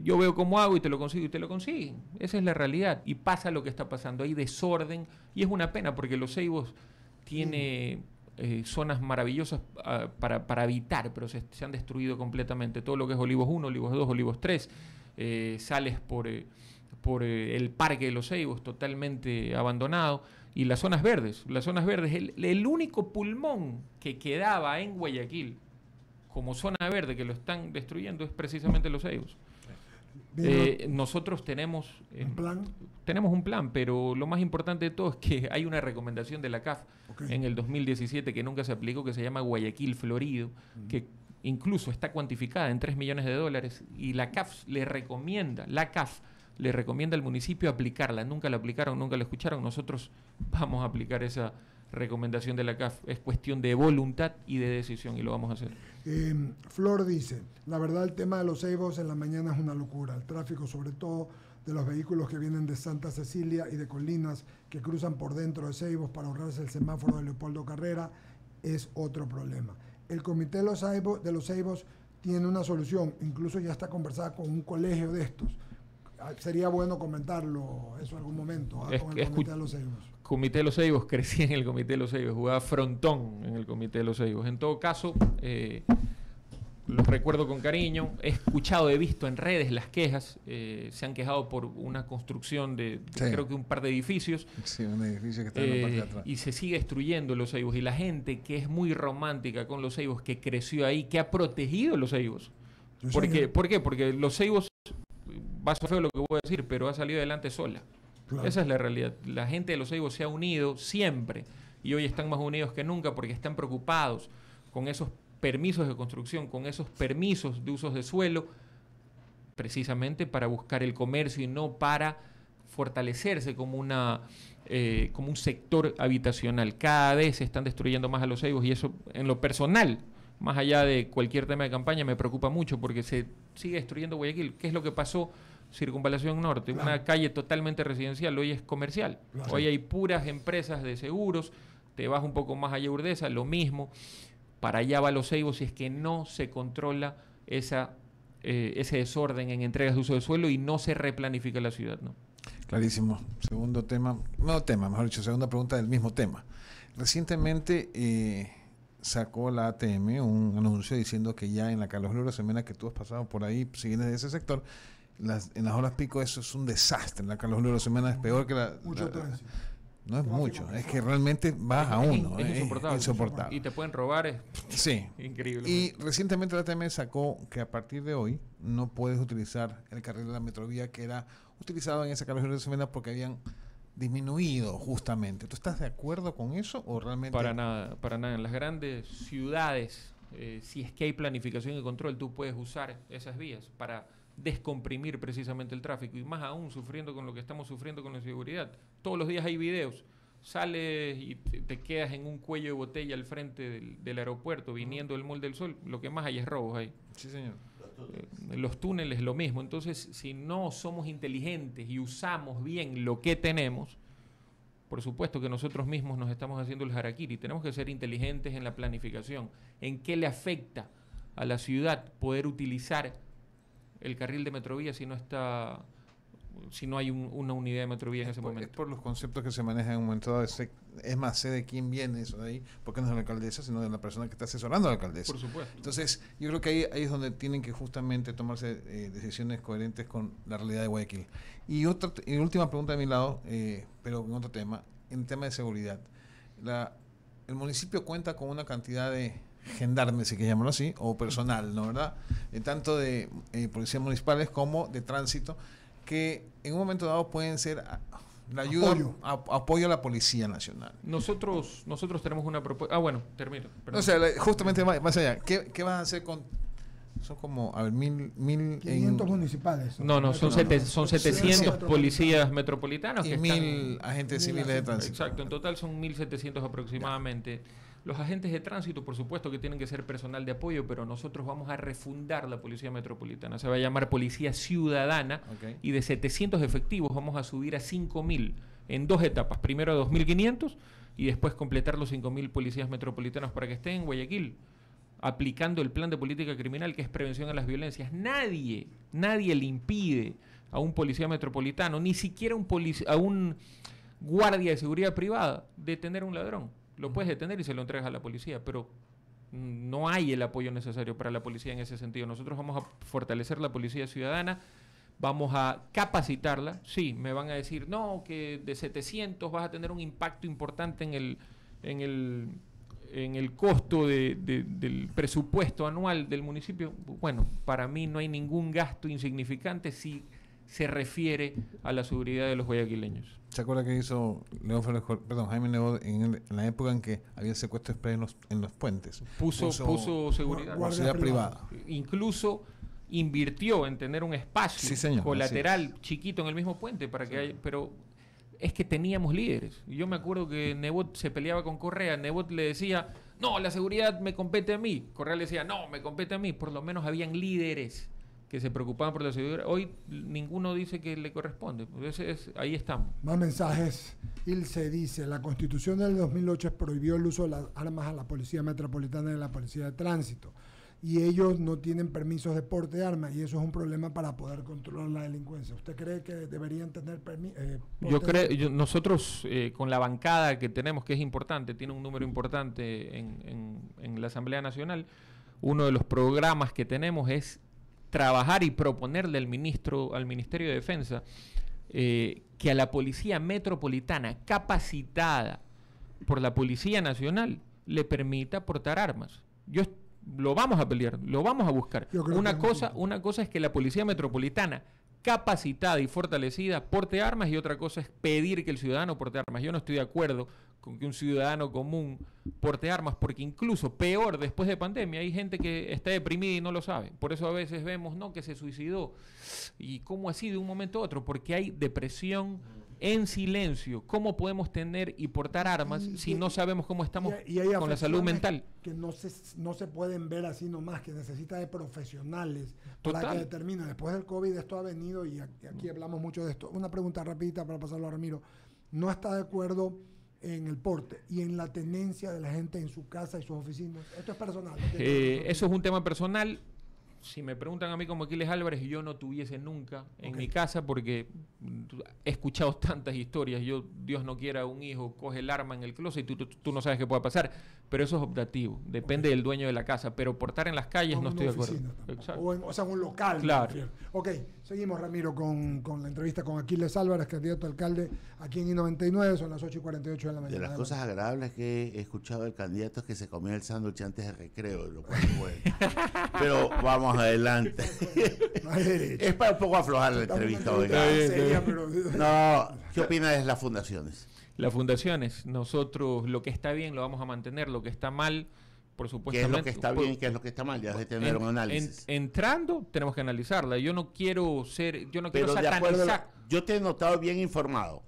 yo veo cómo hago y te lo consigo, y te lo consiguen. Esa es la realidad y pasa lo que está pasando. Hay desorden y es una pena porque Los Seibos tiene zonas maravillosas para habitar, pero se han destruido completamente. Todo lo que es Olivos 1, Olivos 2, Olivos 3, sales por el Parque de Los Seibos, totalmente abandonado, y las zonas verdes, el único pulmón que quedaba en Guayaquil como zona verde que lo están destruyendo es precisamente Los Seibos. Nosotros tenemos un plan, pero lo más importante de todo es que hay una recomendación de la CAF en el 2017 que nunca se aplicó, que se llama Guayaquil Florido, que incluso está cuantificada en $3 millones, y la CAF le recomienda al municipio aplicarla. Nunca la aplicaron, nunca la escucharon. Nosotros vamos a aplicar esa recomendación de la CAF. Es cuestión de voluntad y de decisión y lo vamos a hacer.
Flor dice, la verdad el tema de Los Seibos en la mañana es una locura. El tráfico, sobre todo de los vehículos que vienen de Santa Cecilia y de Colinas, que cruzan por dentro de Seibos para ahorrarse el semáforo de Leopoldo Carrera, es otro problema. El comité de Los Seibos tiene una solución, incluso ya está conversada con un colegio de estos. Sería bueno comentarlo eso en algún momento con el comité de Los Seibos.
Comité de Los Seibos, crecí en el Comité de Los Seibos, jugaba frontón en el Comité de Los Seibos. En todo caso, los recuerdo con cariño. He escuchado, he visto en redes las quejas. Se han quejado por una construcción de creo que un par de edificios.
Sí, un edificio que está en la parte de atrás.
Y se sigue destruyendo Los Seibos. Y la gente que es muy romántica con Los Seibos, que creció ahí, que ha protegido Los Seibos. ¿Por qué? Porque Los Seibos, va a ser feo lo que voy a decir, pero ha salido adelante sola. Claro. Esa es la realidad. La gente de Los Seibos se ha unido siempre y hoy están más unidos que nunca porque están preocupados con esos permisos de construcción, con esos permisos de usos de suelo precisamente para buscar el comercio y no para fortalecerse como como un sector habitacional. Cada vez se están destruyendo más a los ceibos y eso en lo personal, más allá de cualquier tema de campaña, me preocupa mucho porque se sigue destruyendo Guayaquil. ¿Qué es lo que pasó? Circunvalación Norte, una calle totalmente residencial, hoy es comercial. Hoy hay puras empresas de seguros, te vas un poco más allá Urdesa, lo mismo. Para allá va los ceibos si es que no se controla ese desorden en entregas de uso de suelo y no se replanifica la ciudad, ¿no?
Clarísimo. Segundo tema, mejor dicho, segunda pregunta del mismo tema. Recientemente sacó la ATM un anuncio diciendo que ya en la Carlos Lugo Arosemena, que tú has pasado por ahí, siguiendo de ese sector, en las horas pico eso es un desastre. En la Carlos Lugo Arosemena es peor que
mucho tránsito.
No es mucho, es que realmente vas a uno.
Es
insoportable.
Y te pueden robar,
sí.
Increíble.
Y recientemente la ATM sacó que a partir de hoy no puedes utilizar el carril de la Metrovía que era utilizado en esa Carlos Lugo Arosemena porque habían disminuido justamente. ¿Tú estás de acuerdo con eso o realmente?
Para nada. En las grandes ciudades, si es que hay planificación y control, tú puedes usar esas vías para descomprimir precisamente el tráfico y más aún sufriendo con lo que estamos sufriendo con la seguridad. Todos los días hay videos, sales y te quedas en un cuello de botella al frente del aeropuerto viniendo del Mall del Sol, lo que más hay es robos ahí.
Sí, señor.
Los túneles lo mismo. Entonces, si no somos inteligentes y usamos bien lo que tenemos, por supuesto que nosotros mismos nos estamos haciendo el harakiri. Tenemos que ser inteligentes en la planificación, en qué le afecta a la ciudad poder utilizar el carril de Metrovía si no hay una unidad de Metrovía en ese momento.
Es por los conceptos que se manejan en un momento dado. Es más, sé de quién viene eso de ahí, porque no es de la alcaldesa, sino de la persona que está asesorando a la alcaldesa.
Por supuesto.
Entonces, yo creo que ahí es donde tienen que justamente tomarse decisiones coherentes con la realidad de Guayaquil. Y última pregunta de mi lado, pero en otro tema, en el tema de seguridad. El municipio cuenta con una cantidad de gendarmes, si que llamarlo así, o personal, ¿no? ¿Verdad? Tanto de policías municipales como de tránsito, que en un momento dado pueden ser la ayuda, apoyo a la Policía Nacional.
Nosotros tenemos una propuesta. Bueno, termino.
Perdón. O sea, justamente más allá, ¿qué vas a hacer con? Son como, a ver,
500 municipales.
No, son 700 policías metropolitanos.
Y 1.000 agentes civiles de tránsito.
Exacto, en total son 1.700 aproximadamente. Los agentes de tránsito, por supuesto que tienen que ser personal de apoyo, pero nosotros vamos a refundar la Policía Metropolitana. Se va a llamar Policía Ciudadana y de 700 efectivos vamos a subir a 5.000 en 2 etapas. Primero a 2.500 y después completar los 5.000 policías metropolitanos para que estén en Guayaquil, aplicando el plan de política criminal que es prevención a las violencias. Nadie le impide a un policía metropolitano, ni siquiera a un guardia de seguridad privada, detener a un ladrón. Lo puedes detener y se lo entregas a la policía, pero no hay el apoyo necesario para la policía en ese sentido. Nosotros vamos a fortalecer la policía ciudadana, vamos a capacitarla. Sí, me van a decir, no, que de 700 vas a tener un impacto importante en el costo del presupuesto anual del municipio. Bueno, para mí no hay ningún gasto insignificante si se refiere a la seguridad de los guayaquileños.
¿Se acuerda que hizo Jaime Nebot en la época en que había secuestro express en los puentes?
Puso seguridad
privada.
Incluso invirtió en tener un espacio colateral chiquito en el mismo puente para que haya, pero es que teníamos líderes. Y yo me acuerdo que Nebot se peleaba con Correa. Nebot le decía, no, la seguridad me compete a mí. Correa le decía, no, me compete a mí. Por lo menos habían líderes que se preocupaban por la seguridad. Hoy ninguno dice que le corresponde. Ahí estamos.
Más mensajes. Ilse dice, la Constitución del 2008 prohibió el uso de las armas a la Policía Metropolitana y a la Policía de Tránsito. Y ellos no tienen permisos de porte de armas y eso es un problema para poder controlar la delincuencia. ¿Usted cree que deberían tener
nosotros con la bancada que tenemos, que es importante, tiene un número importante en la Asamblea Nacional, uno de los programas que tenemos es trabajar y proponerle al Ministerio de Defensa que a la Policía Metropolitana capacitada por la Policía Nacional le permita portar armas. Lo vamos a pelear, lo vamos a buscar. Una cosa es que la Policía Metropolitana capacitada y fortalecida porte armas y otra cosa es pedir que el ciudadano porte armas. Yo no estoy de acuerdo con que un ciudadano común porte armas, porque incluso peor después de pandemia hay gente que está deprimida y no lo sabe. Por eso a veces vemos, ¿no?, que se suicidó. ¿Y cómo así de un momento a otro? Porque hay depresión en silencio. ¿Cómo podemos tener y portar armas si no sabemos cómo estamos con la salud mental?
Que no se pueden ver así nomás, que necesita de profesionales para que determinen. Después del COVID esto ha venido y aquí hablamos mucho de esto. Una pregunta rapidita para pasarlo a Ramiro. ¿No está de acuerdo en el porte y en la tenencia de la gente en su casa y sus oficinas? Esto es personal.
Eso es un tema personal. Si me preguntan a mí como Aquiles Álvarez, yo no tuviese nunca en mi casa, porque he escuchado tantas historias. Dios no quiera, un hijo coge el arma en el closet y tú no sabes qué pueda pasar. Pero eso es optativo, depende del dueño de la casa. Pero portar en las calles no estoy de acuerdo.
O sea, un local.
Claro.
Ok, seguimos, Ramiro, con la entrevista con Aquiles Álvarez, candidato a alcalde aquí en I-99. Son las 8:48 de la mañana.
De las cosas agradables que he escuchado del candidato es que se comía el sándwich antes del recreo, lo cual es bueno. Pero vamos adelante. Es para un poco aflojar la entrevista hoy. No, ¿qué opinas de las fundaciones?
Las fundaciones, nosotros lo que está bien lo vamos a mantener, lo que está mal, por supuesto.
¿Qué es lo que está bien y qué es lo que está mal? Ya de tener un análisis.
Entrando, tenemos que analizarla. Yo no quiero satanizar.
Yo te he notado bien informado.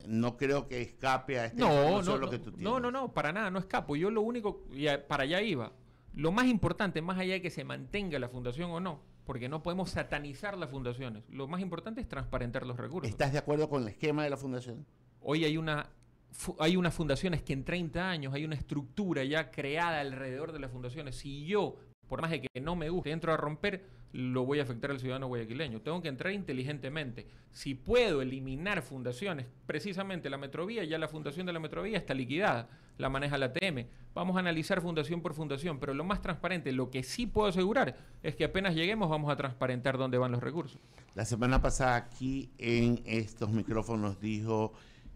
No creo que escape a lo que tú tienes.
No, para nada, no escapo. Yo lo único, para allá iba. Lo más importante, más allá de que se mantenga la fundación o no, porque no podemos satanizar las fundaciones, lo más importante es transparentar los recursos.
¿Estás de acuerdo con el esquema de la fundación?
Hoy hay unas fundaciones que en 30 años hay una estructura ya creada alrededor de las fundaciones. Si yo, por más de que no me guste, entro a romper, lo voy a afectar al ciudadano guayaquileño. Tengo que entrar inteligentemente. Si puedo eliminar fundaciones, precisamente la Metrovía, ya la fundación de la Metrovía está liquidada, la maneja la ATM. Vamos a analizar fundación por fundación, pero lo más transparente, lo que sí puedo asegurar, es que apenas lleguemos vamos a transparentar dónde van los recursos.
La semana pasada aquí en estos micrófonos dijo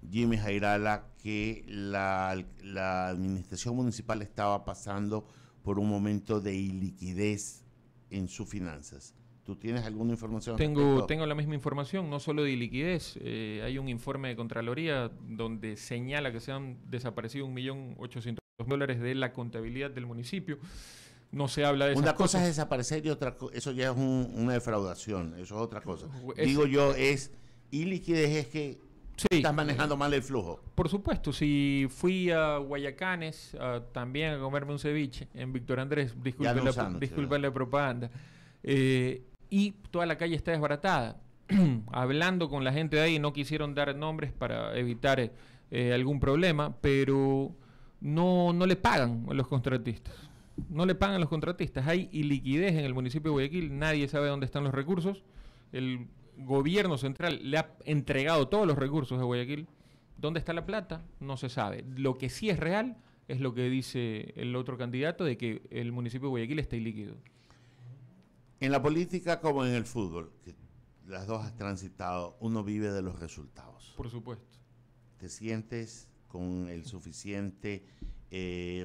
Jimmy Jairala que la administración municipal estaba pasando por un momento de iliquidez en sus finanzas. ¿Tú tienes alguna información?
Tengo la misma información, no solo de iliquidez. Hay un informe de Contraloría donde señala que se han desaparecido $1.800.000 de la contabilidad del municipio. No se habla de esas
cosas. Una cosa es desaparecer y otra eso ya es una defraudación, eso es otra cosa. Iliquidez es que estás manejando mal el flujo.
Por supuesto, si fui a Guayacanes también a comerme un ceviche en Víctor Andrés, disculpen la propaganda, y toda la calle está desbaratada. Hablando con la gente de ahí, no quisieron dar nombres para evitar algún problema, pero no le pagan a los contratistas. No le pagan a los contratistas. Hay iliquidez en el municipio de Guayaquil, nadie sabe dónde están los recursos. El gobierno central le ha entregado todos los recursos a Guayaquil. ¿Dónde está la plata? No se sabe. Lo que sí es real es lo que dice el otro candidato, de que el municipio de Guayaquil está ilíquido.
En la política como en el fútbol, que las dos has transitado, uno vive de los resultados.
Por supuesto.
¿Te sientes con el suficiente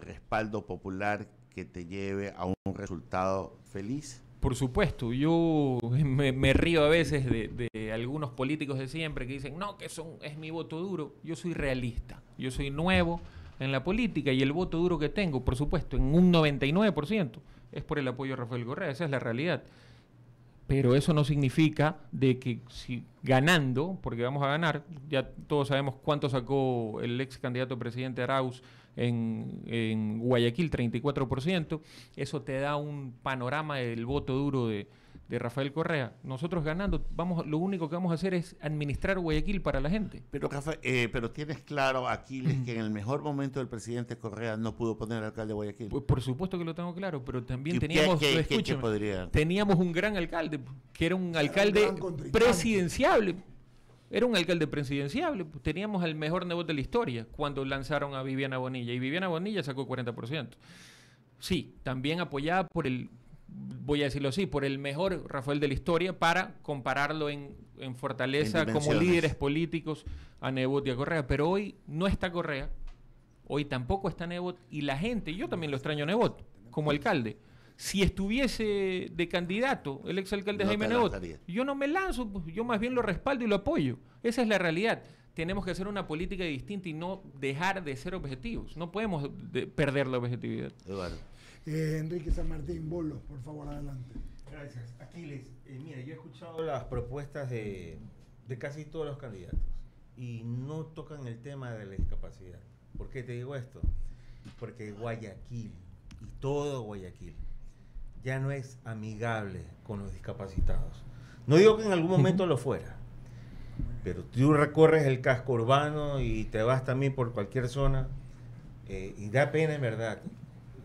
respaldo popular que te lleve a un resultado feliz?
Por supuesto, yo me río a veces de algunos políticos de siempre que dicen, no, que es mi voto duro. Yo soy realista, yo soy nuevo en la política y el voto duro que tengo, por supuesto, en un 99% es por el apoyo a Rafael Correa, esa es la realidad. Pero eso no significa de que si ganando, porque vamos a ganar, ya todos sabemos cuánto sacó el ex candidato presidente Arauz en Guayaquil, 34%, eso te da un panorama del voto duro de Rafael Correa. Nosotros ganando, lo único que vamos a hacer es administrar Guayaquil para la gente.
Pero Rafael, pero tienes claro, Aquiles, que en el mejor momento del presidente Correa no pudo poner al alcalde de Guayaquil.
Pues por supuesto que lo tengo claro, pero también teníamos un gran alcalde, que era un alcalde presidenciable. Era un alcalde presidenciable. Teníamos al mejor nebot de la historia cuando lanzaron a Viviana Bonilla. Y Viviana Bonilla sacó 40%. Sí, también apoyada por voy a decirlo así, por el mejor Rafael de la historia, para compararlo en fortaleza como líderes políticos a Nebot y a Correa. Pero hoy no está Correa, hoy tampoco está Nebot, y la gente, yo también lo extraño a Nebot como alcalde. Si estuviese de candidato el exalcalde Jaime Nebot, yo no me lanzo, yo más bien lo respaldo y lo apoyo. Esa es la realidad. tenemos que hacer una política distinta y no dejar de ser objetivos. No podemos perder la objetividad.
Eduardo.
Enrique San Martín, Bolos, por favor, adelante.
Gracias. Aquiles, mira, yo he escuchado las propuestas de casi todos los candidatos y no tocan el tema de la discapacidad. ¿Por qué te digo esto? Porque Guayaquil, y todo Guayaquil, ya no es amigable con los discapacitados. No digo que en algún momento lo fuera, pero tú recorres el casco urbano y te vas también por cualquier zona y da pena en verdad.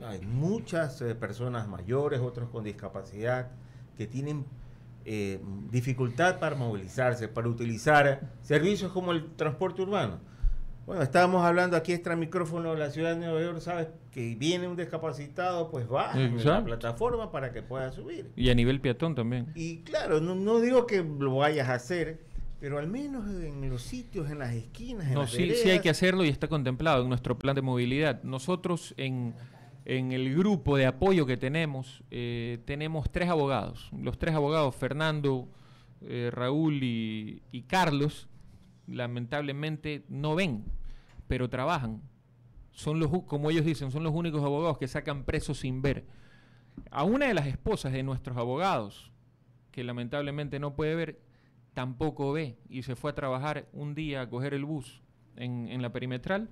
Hay muchas personas mayores, otros con discapacidad, que tienen dificultad para movilizarse, para utilizar servicios como el transporte urbano. Bueno, estábamos hablando aquí extra micrófono de la ciudad de Nueva York, ¿sabes? Que viene un discapacitado, pues baja en la plataforma para que pueda subir.
Y a nivel peatón también.
Y claro, no digo que lo vayas a hacer, pero al menos en los sitios, en las esquinas, en las veredas.
Sí hay que hacerlo y está contemplado en nuestro plan de movilidad. Nosotros en el grupo de apoyo que tenemos 3 abogados. Los 3 abogados, Fernando, Raúl y Carlos, lamentablemente no ven, pero trabajan. Son los, como ellos dicen, son los únicos abogados que sacan presos sin ver. A una de las esposas de nuestros abogados, que lamentablemente no puede ver, tampoco ve, y se fue a trabajar un día a coger el bus en la perimetral,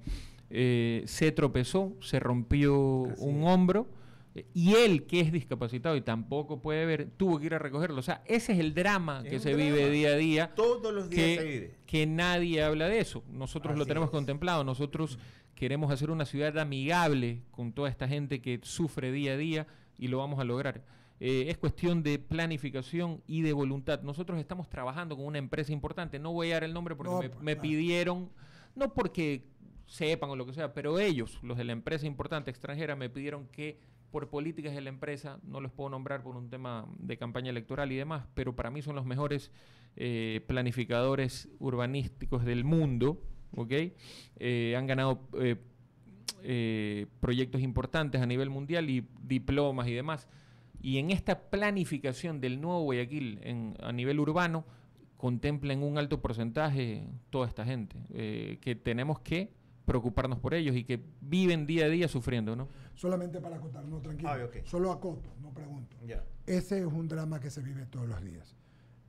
se tropezó, se rompió un hombro, y él, que es discapacitado y tampoco puede ver, tuvo que ir a recogerlo. O sea, ese es el drama que se vive día a día.
Todos los días se vive.
Que nadie habla de eso. Nosotros lo tenemos contemplado. Nosotros queremos hacer una ciudad amigable con toda esta gente que sufre día a día y lo vamos a lograr. Es cuestión de planificación y de voluntad. Nosotros estamos trabajando con una empresa importante. No voy a dar el nombre porque me pidieron, no porque sepan o lo que sea, pero ellos, los de la empresa importante extranjera, me pidieron que por políticas de la empresa, no los puedo nombrar por un tema de campaña electoral y demás, pero para mí son los mejores planificadores urbanísticos del mundo, ¿ok? Han ganado proyectos importantes a nivel mundial y diplomas y demás. Y en esta planificación del nuevo Guayaquil a nivel urbano, contemplan un alto porcentaje toda esta gente, que tenemos que preocuparnos por ellos y que viven día a día sufriendo, ¿no?
Solamente para acotar, no, tranquilo.
Okay.
Solo acoto, no pregunto.
Yeah.
Ese es un drama que se vive todos los días.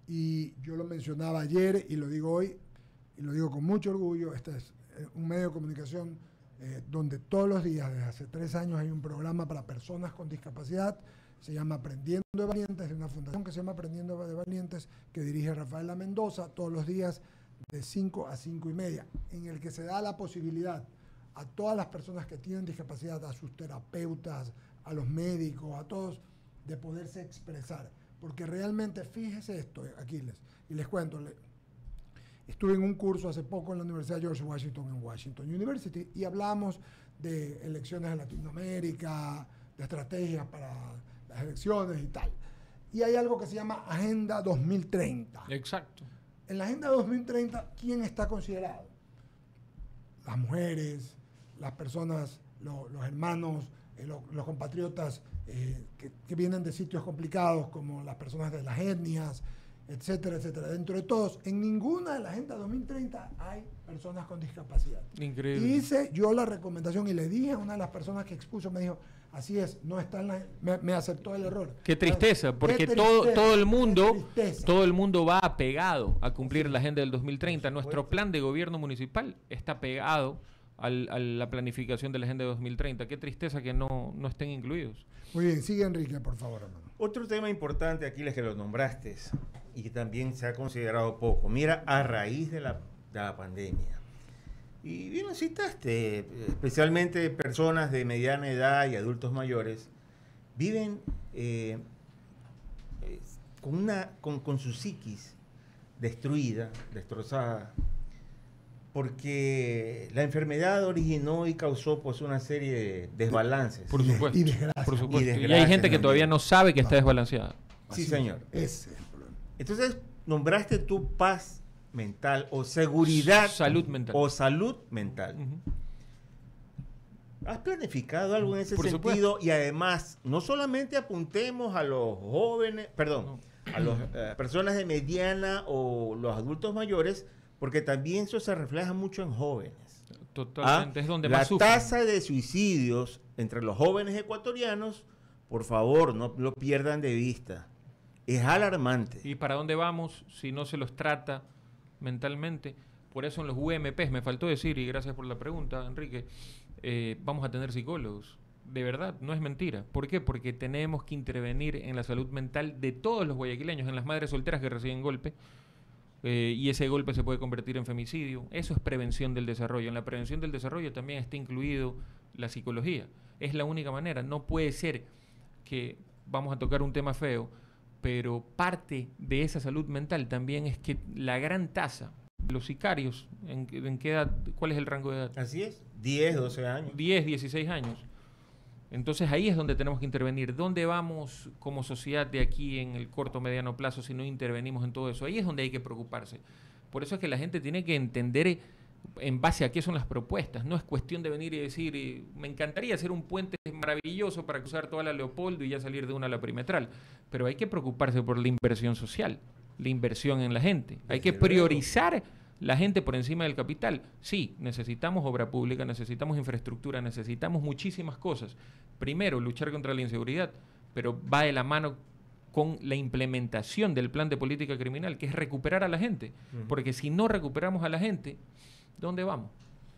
Y yo lo mencionaba ayer y lo digo hoy, y lo digo con mucho orgullo. Este es un medio de comunicación donde todos los días, desde hace 3 años, hay un programa para personas con discapacidad. Se llama Aprendiendo de Valientes, de una fundación que se llama Aprendiendo de Valientes, que dirige Rafaela Mendoza, todos los días de 5 a 5 y media, en el que se da la posibilidad a todas las personas que tienen discapacidad, a sus terapeutas, a los médicos, a todos, de poderse expresar. Porque realmente, fíjese esto, Aquiles, y les cuento, estuve en un curso hace poco en la Universidad George Washington, en Washington University, y hablamos de elecciones en Latinoamérica, de estrategias para las elecciones y tal. Y hay algo que se llama Agenda 2030.
Exacto.
En la Agenda 2030, ¿quién está considerado? Las mujeres, las personas, los hermanos, los compatriotas que vienen de sitios complicados, como las personas de las etnias, etcétera, etcétera. Dentro de todos, en ninguna de la Agenda 2030 hay personas con discapacidad.
Increíble.
Y hice yo la recomendación y le dije a una de las personas que expuso, me dijo, así es, no está en la... Me aceptó el error.
Qué tristeza, porque todo el mundo va apegado a cumplir la Agenda del 2030. Nuestro plan de gobierno municipal está pegado a la planificación de la Agenda de 2030. Qué tristeza que no estén incluidos.
Muy bien, sigue Enrique, por favor, hermano.
Otro tema importante aquí, que lo nombraste y que también se ha considerado poco. Mira, a raíz de la pandemia, y bien lo citaste, especialmente personas de mediana edad y adultos mayores, viven con su psiquis destruida, destrozada, porque la enfermedad originó y causó pues una serie de desbalances.
Por supuesto.
Y desgracia.
Por supuesto.
Y desgracia
y hay gente que
también.
todavía no sabe que está desbalanceada.
Sí, señor.
Ese es el problema.
Entonces, nombraste tu paz mental o seguridad.
Salud mental.
O salud mental.
Uh-huh.
¿Has planificado algo en ese
Por
sentido?
supuesto.
Y además, no solamente apuntemos a los jóvenes, perdón, a las personas de mediana o los adultos mayores, Porque también eso se refleja mucho en jóvenes.
Totalmente, es donde
la
más sufren.
tasa de suicidios entre los jóvenes ecuatorianos, por favor, no lo pierdan de vista. Es alarmante.
¿Y para dónde vamos si no se los trata mentalmente? Por eso en los UMPs, me faltó decir, y gracias por la pregunta, Enrique, vamos a tener psicólogos. De verdad, no es mentira. ¿Por qué? Porque tenemos que intervenir en la salud mental de todos los guayaquileños, en las madres solteras que reciben golpe, y ese golpe se puede convertir en femicidio. Eso es prevención del desarrollo. En la prevención del desarrollo también está incluido la psicología. Es la única manera. No puede ser que vamos a tocar un tema feo, pero parte de esa salud mental también es que la gran tasa, los sicarios, ¿en qué edad? ¿Cuál es el rango de edad?
Así es, 10, 12 años.
10, 16 años. Entonces ahí es donde tenemos que intervenir. ¿Dónde vamos como sociedad de aquí en el corto mediano plazo si no intervenimos en todo eso? Ahí es donde hay que preocuparse. Por eso es que la gente tiene que entender en base a qué son las propuestas. No es cuestión de venir y decir, me encantaría hacer un puente maravilloso para cruzar toda la Leopoldo y ya salir de una a la Perimetral. Pero hay que preocuparse por la inversión social, la inversión en la gente. Hay que priorizar la gente por encima del capital. Sí, necesitamos obra pública, necesitamos infraestructura, necesitamos muchísimas cosas. Primero, luchar contra la inseguridad, pero va de la mano con la implementación del plan de política criminal, que es recuperar a la gente. Porque si no recuperamos a la gente, ¿dónde vamos?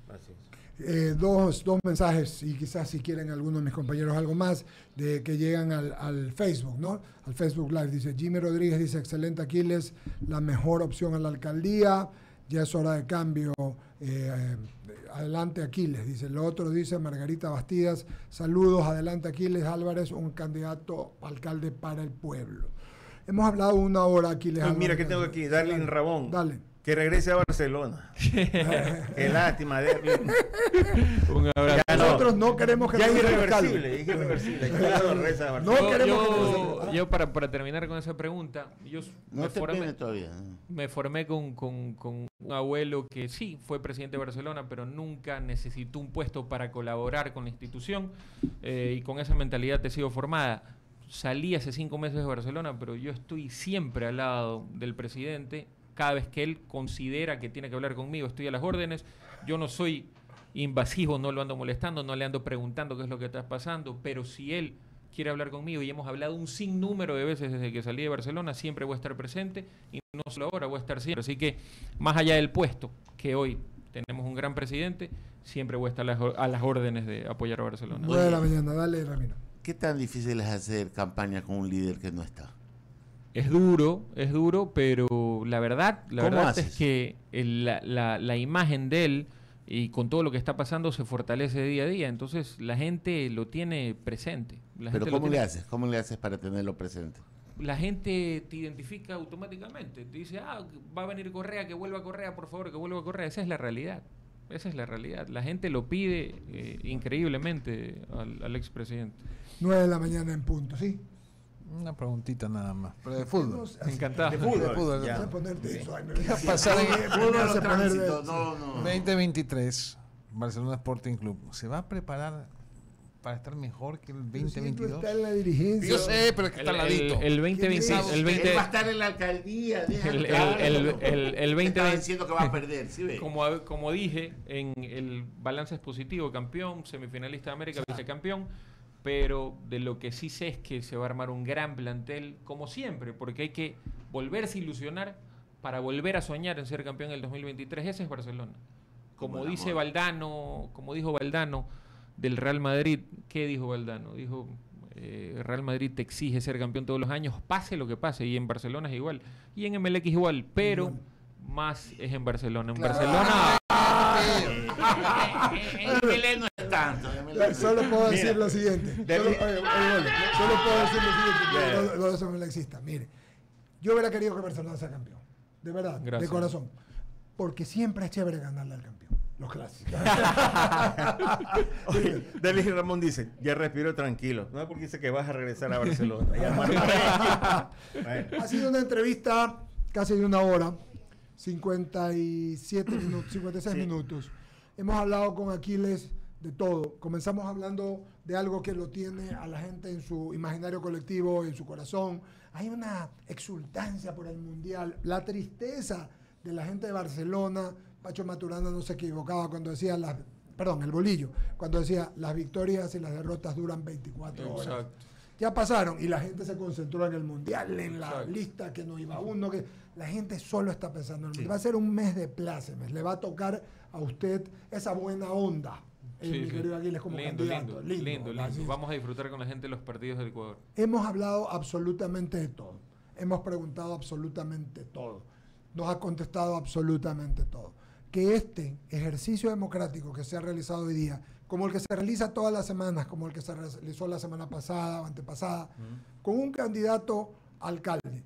Así es.
Dos mensajes, y quizás si quieren algunos de mis compañeros algo más, de que llegan al Facebook, ¿no? Al Facebook Live. Dice Jimmy Rodríguez, dice, excelente Aquiles, la mejor opción a la alcaldía, ya es hora de cambio, adelante Aquiles, dice. Lo otro dice Margarita Bastidas, saludos, adelante Aquiles Álvarez, un candidato alcalde para el pueblo. Hemos hablado una hora, Aquiles Álvarez.
Mira que tengo aquí, Darlene Rabón.
Dale.
Que regrese a Barcelona. Qué lástima, Darlene.
Un abrazo.
Nosotros no queremos que
ya es
sea
irreversible, es irreversible.
No queremos que
yo para terminar con esa pregunta, yo
No te viene todavía.
me formé con un abuelo que sí fue presidente de Barcelona, pero nunca necesitó un puesto para colaborar con la institución, y con esa mentalidad he sido formada. Salí hace 5 meses de Barcelona, pero yo estoy siempre al lado del presidente. Cada vez que él considera que tiene que hablar conmigo, estoy a las órdenes. Yo no soy invasivo, no lo ando molestando, no le ando preguntando qué es lo que está pasando, pero si él quiere hablar conmigo, y hemos hablado un sinnúmero de veces desde que salí de Barcelona, siempre voy a estar presente, y no solo ahora, voy a estar siempre. Así que, más allá del puesto, que hoy tenemos un gran presidente, siempre voy a estar a las órdenes de apoyar a Barcelona.
9 de la mañana, dale, Ramiro.
¿Qué tan difícil es hacer campaña con un líder que no está?
Es duro, pero la verdad es que la imagen de él, y con todo lo que está pasando, se fortalece día a día. Entonces la gente lo tiene presente.
¿Pero cómo le haces? ¿Cómo le haces para tenerlo presente?
La gente te identifica automáticamente. Te dice, va a venir Correa, que vuelva Correa, por favor, que vuelva Correa. Esa es la realidad. La gente lo pide increíblemente al expresidente.
9 de la mañana en punto, ¿sí?
Una preguntita nada más, pero de fútbol.
Encantado.
De fútbol.
Ya.
Ponerte eso.
¿Qué va a pasar en el 2023? Barcelona Sporting Club se va a preparar para estar mejor que el 2022.
Está en la dirigencia.
Yo sé, pero es que está al ladito.
El 2026,
Él va a estar en la alcaldía.
el 20
Estaba diciendo que va a perder, ¿sí ve?
como dije, en el balance es positivo, campeón, semifinalista de América, vicecampeón. Pero de lo que sí sé es que se va a armar un gran plantel, como siempre, porque hay que volverse a ilusionar para volver a soñar en ser campeón en el 2023. Ese es Barcelona. Como dijo Valdano del Real Madrid. ¿Qué dijo Valdano? Dijo, Real Madrid te exige ser campeón todos los años, pase lo que pase, y en Barcelona es igual. Y en MLX igual, pero más es en Barcelona. En Barcelona...
El no es tanto.
Solo puedo decir lo siguiente. Solo puedo decir lo siguiente. No somos laxistas. Mire, yo hubiera querido que Barcelona sea campeón. De verdad,
gracias.
De corazón. Porque siempre es chévere ganarle al campeón. Los clásicos.
Delis Ramón dice, ya respiro tranquilo. No es porque dice que vas a regresar a Barcelona.
Ha sido una entrevista casi de una hora. 57 minutos, 56 minutos. Hemos hablado con Aquiles de todo. Comenzamos hablando de algo que lo tiene a la gente en su imaginario colectivo, en su corazón. Hay una exultancia por el Mundial, la tristeza de la gente de Barcelona. Pacho Maturana no se equivocaba cuando decía el Bolillo, cuando decía las victorias y las derrotas duran 24 horas.
Exacto.
Ya pasaron y la gente se concentró en el Mundial, en la
Exacto.
lista que no iba uno, que la gente solo está pensando en el
Sí.
Mundial. Va a ser un mes de plácemes, le va a tocar a usted esa buena onda,
Sí,
mi
sí.
querido Aguiles, como candidato.
Lindo.
Así es.
Vamos a disfrutar con la gente de los partidos del Ecuador.
Hemos hablado absolutamente de todo, hemos preguntado absolutamente todo, nos ha contestado absolutamente todo. Que este ejercicio democrático que se ha realizado hoy día, como el que se realiza todas las semanas, como el que se realizó la semana pasada o antepasada, con un candidato alcalde,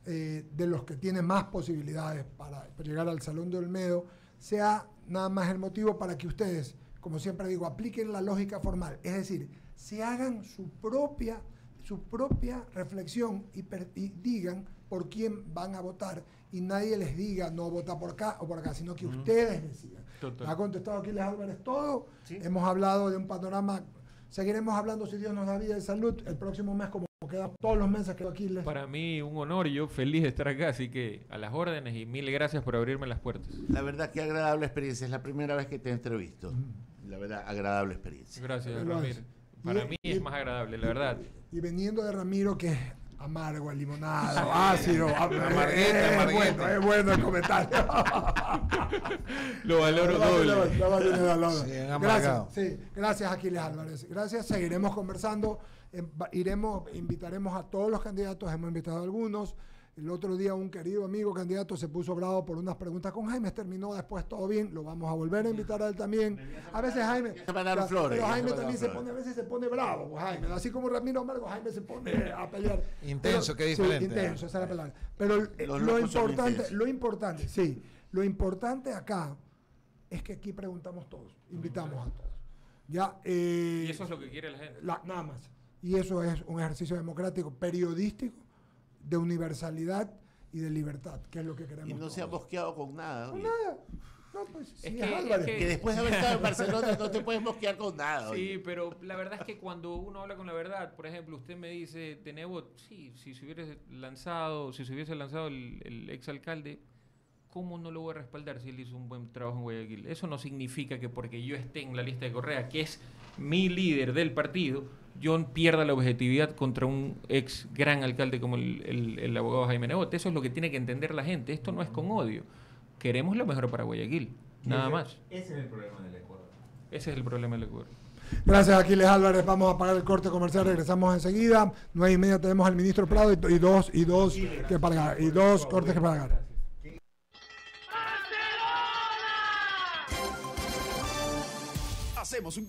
de los que tiene más posibilidades para llegar al Salón de Olmedo, sea nada más el motivo para que ustedes, como siempre digo, apliquen la lógica formal, es decir, se hagan su propia reflexión y digan por quién van a votar, y nadie les diga no vota por acá o por acá, sino que ustedes decidan.
Total.
Ha contestado Aquiles Álvarez todo.
Sí.
Hemos hablado de un panorama. Seguiremos hablando, si Dios nos da vida y salud, el próximo mes, como queda todos los meses que Aquiles.
Para mí un honor y yo feliz de estar acá, así que a las órdenes y mil gracias por abrirme las puertas.
La verdad, qué agradable experiencia. Es la primera vez que te entrevisto. La verdad, agradable experiencia.
Gracias,
Lo
Ramiro.
es.
Para mí es más agradable, la verdad.
Y veniendo de Ramiro, que es amargo, limonado, ácido,
Amarguete.
es bueno el comentario.
Lo valoro doble.
Sí,
Gracias,
amargado.
sí, gracias Aquiles Álvarez. Gracias, seguiremos conversando. Invitaremos a todos los candidatos, hemos invitado a algunos. El otro día un querido amigo candidato se puso bravo por unas preguntas con Jaime, terminó después todo bien, lo vamos a volver a invitar a él también. A veces Jaime,
Ya se mandaron flores,
pero
ya se
Jaime
mandaron
también se
flores.
pone, a veces se pone bravo, pues, Jaime, así como Ramiro Amargo, Jaime se pone a pelear.
Intenso,
Pero,
que diferente.
Sí, intenso, esa es la palabra. Pero
Los
lo
locos son intensos.
lo importante acá es que aquí preguntamos todos, invitamos a todos. Ya,
Y eso es lo que quiere la gente.
nada más. Y eso es un ejercicio democrático, periodístico, de universalidad y de libertad, que es lo que queremos.
Y no se ha
todos.
mosqueado con nada. oye.
Nada. No, pues sí, es
que-
Álvarez.
es
Que después de haber estado en Barcelona no te puedes mosquear con nada.
Sí,
oye.
pero la verdad es que cuando uno habla con la verdad, por ejemplo, usted me dice, Tenevo, sí, si se hubiese lanzado el exalcalde, ¿cómo no lo voy a respaldar si él hizo un buen trabajo en Guayaquil? Eso no significa que porque yo esté en la lista de Correa, que es mi líder del partido, yo pierda la objetividad contra un ex gran alcalde como el abogado Jaime Nebot. Eso es lo que tiene que entender la gente. Esto no es con odio. Queremos lo mejor para Guayaquil, nada más.
Ese es el problema del Ecuador.
Ese es el problema del Ecuador.
Gracias, Aquiles Álvarez. Vamos a pagar el corte comercial. Regresamos enseguida. 9:30 tenemos al ministro Prado y dos que pagar. Y dos cortes que pagar.
Hacemos un